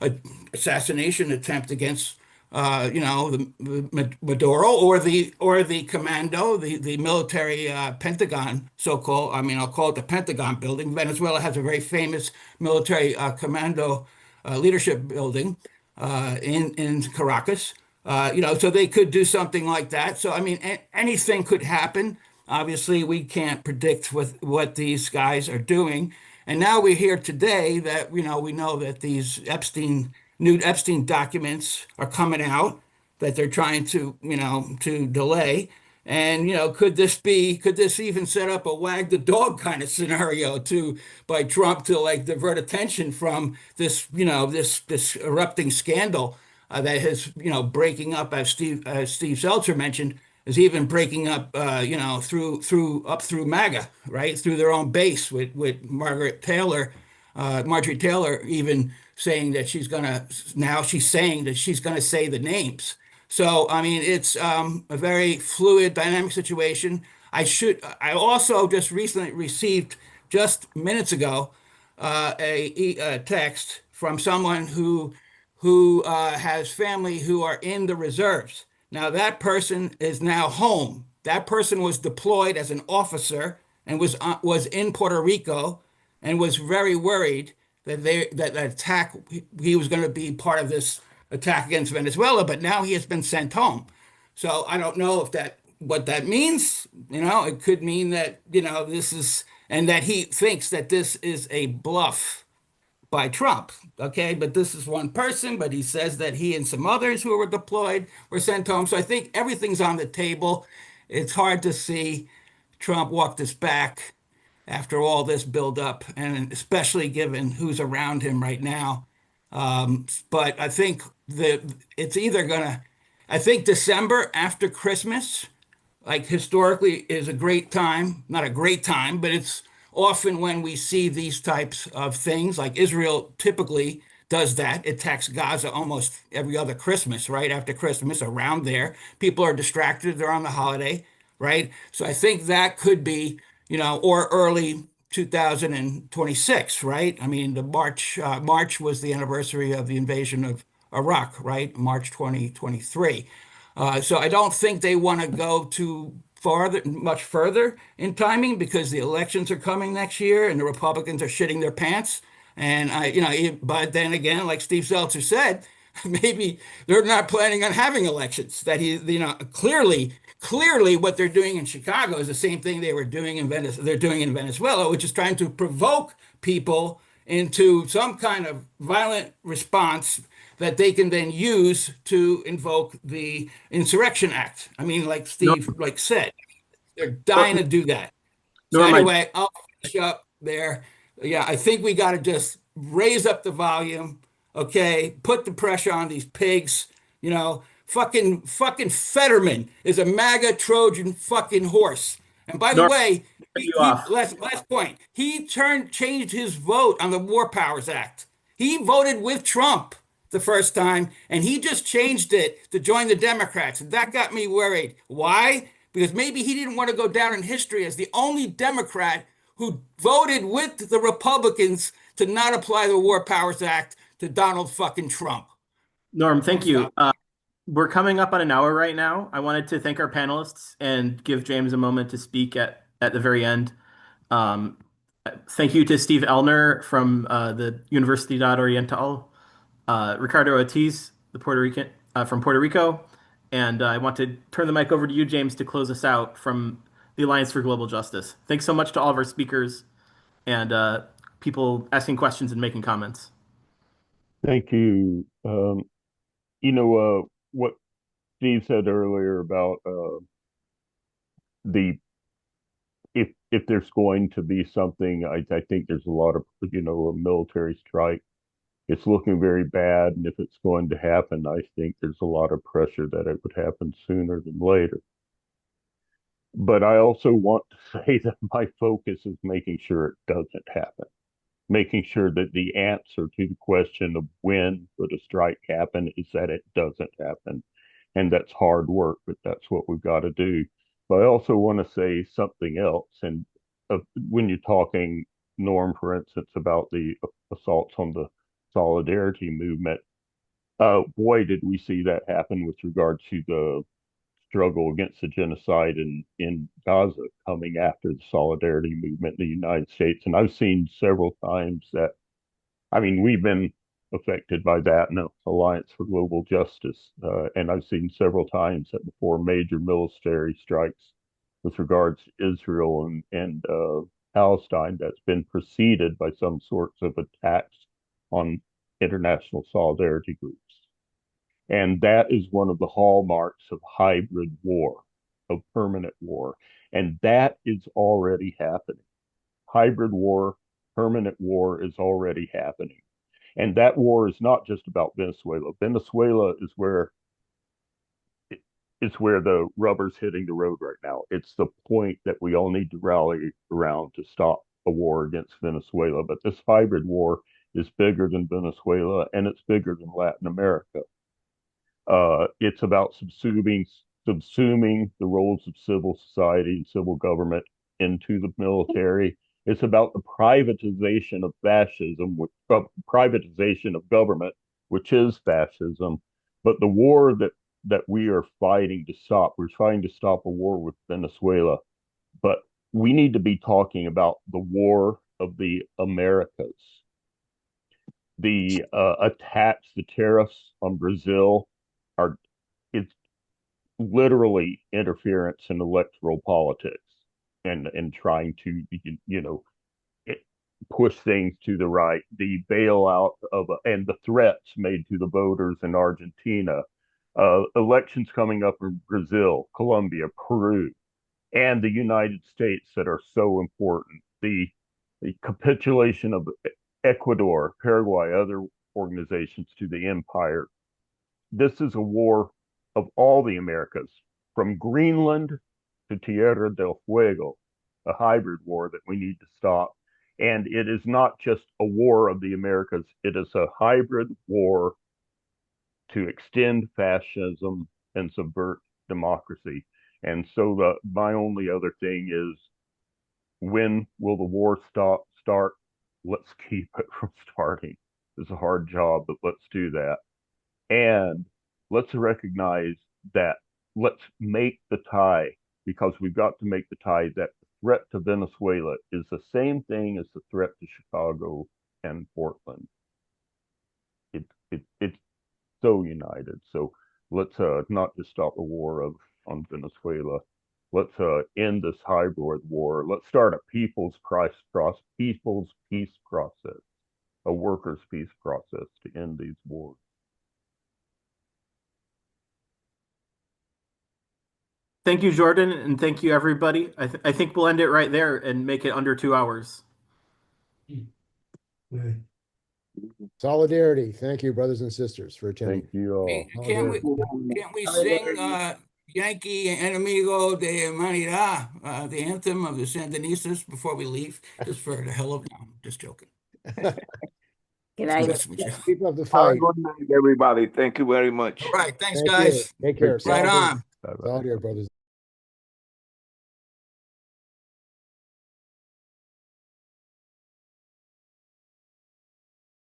an assassination attempt against the Maduro or the commando, the military Pentagon, so-called. I mean, I'll call it the Pentagon building. Venezuela has a very famous military commando leadership building in Caracas. So they could do something like that. So I mean, anything could happen. Obviously, we can't predict what these guys are doing. And now we hear today that we know that these new Epstein documents are coming out that they're trying to delay. And could this even set up a wag the dog kind of scenario by Trump to like divert attention from this this erupting scandal that is breaking up, as Steve Seltzer mentioned, is even breaking up through MAGA, right, through their own base with Marjorie Taylor even saying that she's saying that she's gonna say the names. So I mean, it's a very fluid, dynamic situation. I also just recently received, just minutes ago, a text from someone who has family who are in the reserves. Now that person is now home. That person was deployed as an officer and was in Puerto Rico and was very worried that attack, he was going to be part of this attack against Venezuela, but now he has been sent home. So I don't know what that means. It could mean that this is, and that he thinks that this is a bluff by Trump. Okay, but this is one person, but he says that he and some others who were deployed were sent home. So I think everything's on the table. It's hard to see Trump walk this back after all this buildup, and especially given who's around him right now. But I think that it's either gonna, I think December after Christmas, like historically, is a great time. Not a great time, but it's often when we see these types of things. Like Israel typically does that. It attacks Gaza almost every other Christmas, right after Christmas, around there. People are distracted. They're on the holiday, right? So I think that could be, or early 2026, right? I mean, the March was the anniversary of the invasion of Iraq, right? March 2023. So I don't think they want to go much further in timing, because the elections are coming next year and the Republicans are shitting their pants. And but then again, like Steve Zeltzer said, maybe they're not planning on having elections. That clearly what they're doing in Chicago is the same thing they were doing in They're doing in Venezuela, which is trying to provoke people into some kind of violent response that they can then use to invoke the Insurrection Act. I mean, like Steve said, they're dying to do that. So Norm, anyway, I'll finish up there. Yeah, I think we got to just raise up the volume. Okay, put the pressure on these pigs. Fucking Fetterman is a MAGA Trojan fucking horse. And by the Norm, way, cut you he off. last point. He changed his vote on the War Powers Act. He voted with Trump the first time, and he just changed it to join the Democrats. And that got me worried. Why? Because maybe he didn't want to go down in history as the only Democrat who voted with the Republicans to not apply the War Powers Act to Donald fucking Trump. Norm, thank you. We're coming up on an hour right now. I wanted to thank our panelists and give James a moment to speak at the very end. Thank you to Steve Ellner from the Universidad Oriental, Ricardo Ortiz, the Puerto Rican from Puerto Rico, and I want to turn the mic over to you, James, to close us out from the Alliance for Global Justice. Thanks so much to all of our speakers and people asking questions and making comments. Thank you. What Steve said earlier about the if there's going to be something, I think there's a lot of a military strike. It's looking very bad, and if it's going to happen, I think there's a lot of pressure that it would happen sooner than later. But I also want to say that my focus is making sure it doesn't happen, making sure that the answer to the question of when would a strike happen is that it doesn't happen. And that's hard work, but that's what we've got to do. But I also want to say something else. And when you're talking, Norm, for instance, about the assaults on the solidarity movement, boy, did we see that happen with regard to the struggle against the genocide in Gaza coming after the solidarity movement in the United States. And I've seen several times that, we've been affected by that in the Alliance for Global Justice. And I've seen several times that before major military strikes with regards to Israel and Palestine, that's been preceded by some sorts of attacks on international solidarity groups. And that is one of the hallmarks of hybrid war, of permanent war. And that is already happening. Hybrid war, permanent war is already happening. And that war is not just about Venezuela. Venezuela is where the rubber's hitting the road right now. It's the point that we all need to rally around to stop a war against Venezuela. But this hybrid war is bigger than Venezuela, and it's bigger than Latin America. It's about subsuming the roles of civil society and civil government into the military. It's about the privatization of fascism, privatization of government, which is fascism. But the war that we are fighting to stop, we're trying to stop a war with Venezuela. But we need to be talking about the war of the Americas. The attacks, the tariffs on Brazil it's literally interference in electoral politics and trying to push things to the right. The bailout of and the threats made to the voters in Argentina, elections coming up in Brazil, Colombia, Peru, and the United States that are so important. The capitulation of Ecuador, Paraguay, other organizations to the empire. This is a war of all the Americas, from Greenland to Tierra del Fuego, a hybrid war that we need to stop. And it is not just a war of the Americas, it is a hybrid war to extend fascism and subvert democracy. And so my only other thing is, when will the war start? Let's keep it from starting. It's a hard job, but let's do that. And let's recognize that, let's make the tie, because we've got to make the tie that the threat to Venezuela is the same thing as the threat to Chicago and Portland. It's so united. So let's not just stop the war on Venezuela. Let's end this hybrid war. Let's start a people's peace process, a workers' peace process to end these wars. Thank you, Jordan, and thank you, everybody. I think we'll end it right there and make it under 2 hours. Yeah. Solidarity. Thank you, brothers and sisters, for attending. Thank you all. Can't we sing Yankee Enemigo de Humanidad, the anthem of the Sandinistas, before we leave? Just for the hell of it. No, I'm just joking. Good night. Keep up the Have a fight. good night, everybody. Thank you very much. All right. Thanks, Thank you. guys. Take care. Right on. Solidarity, brothers.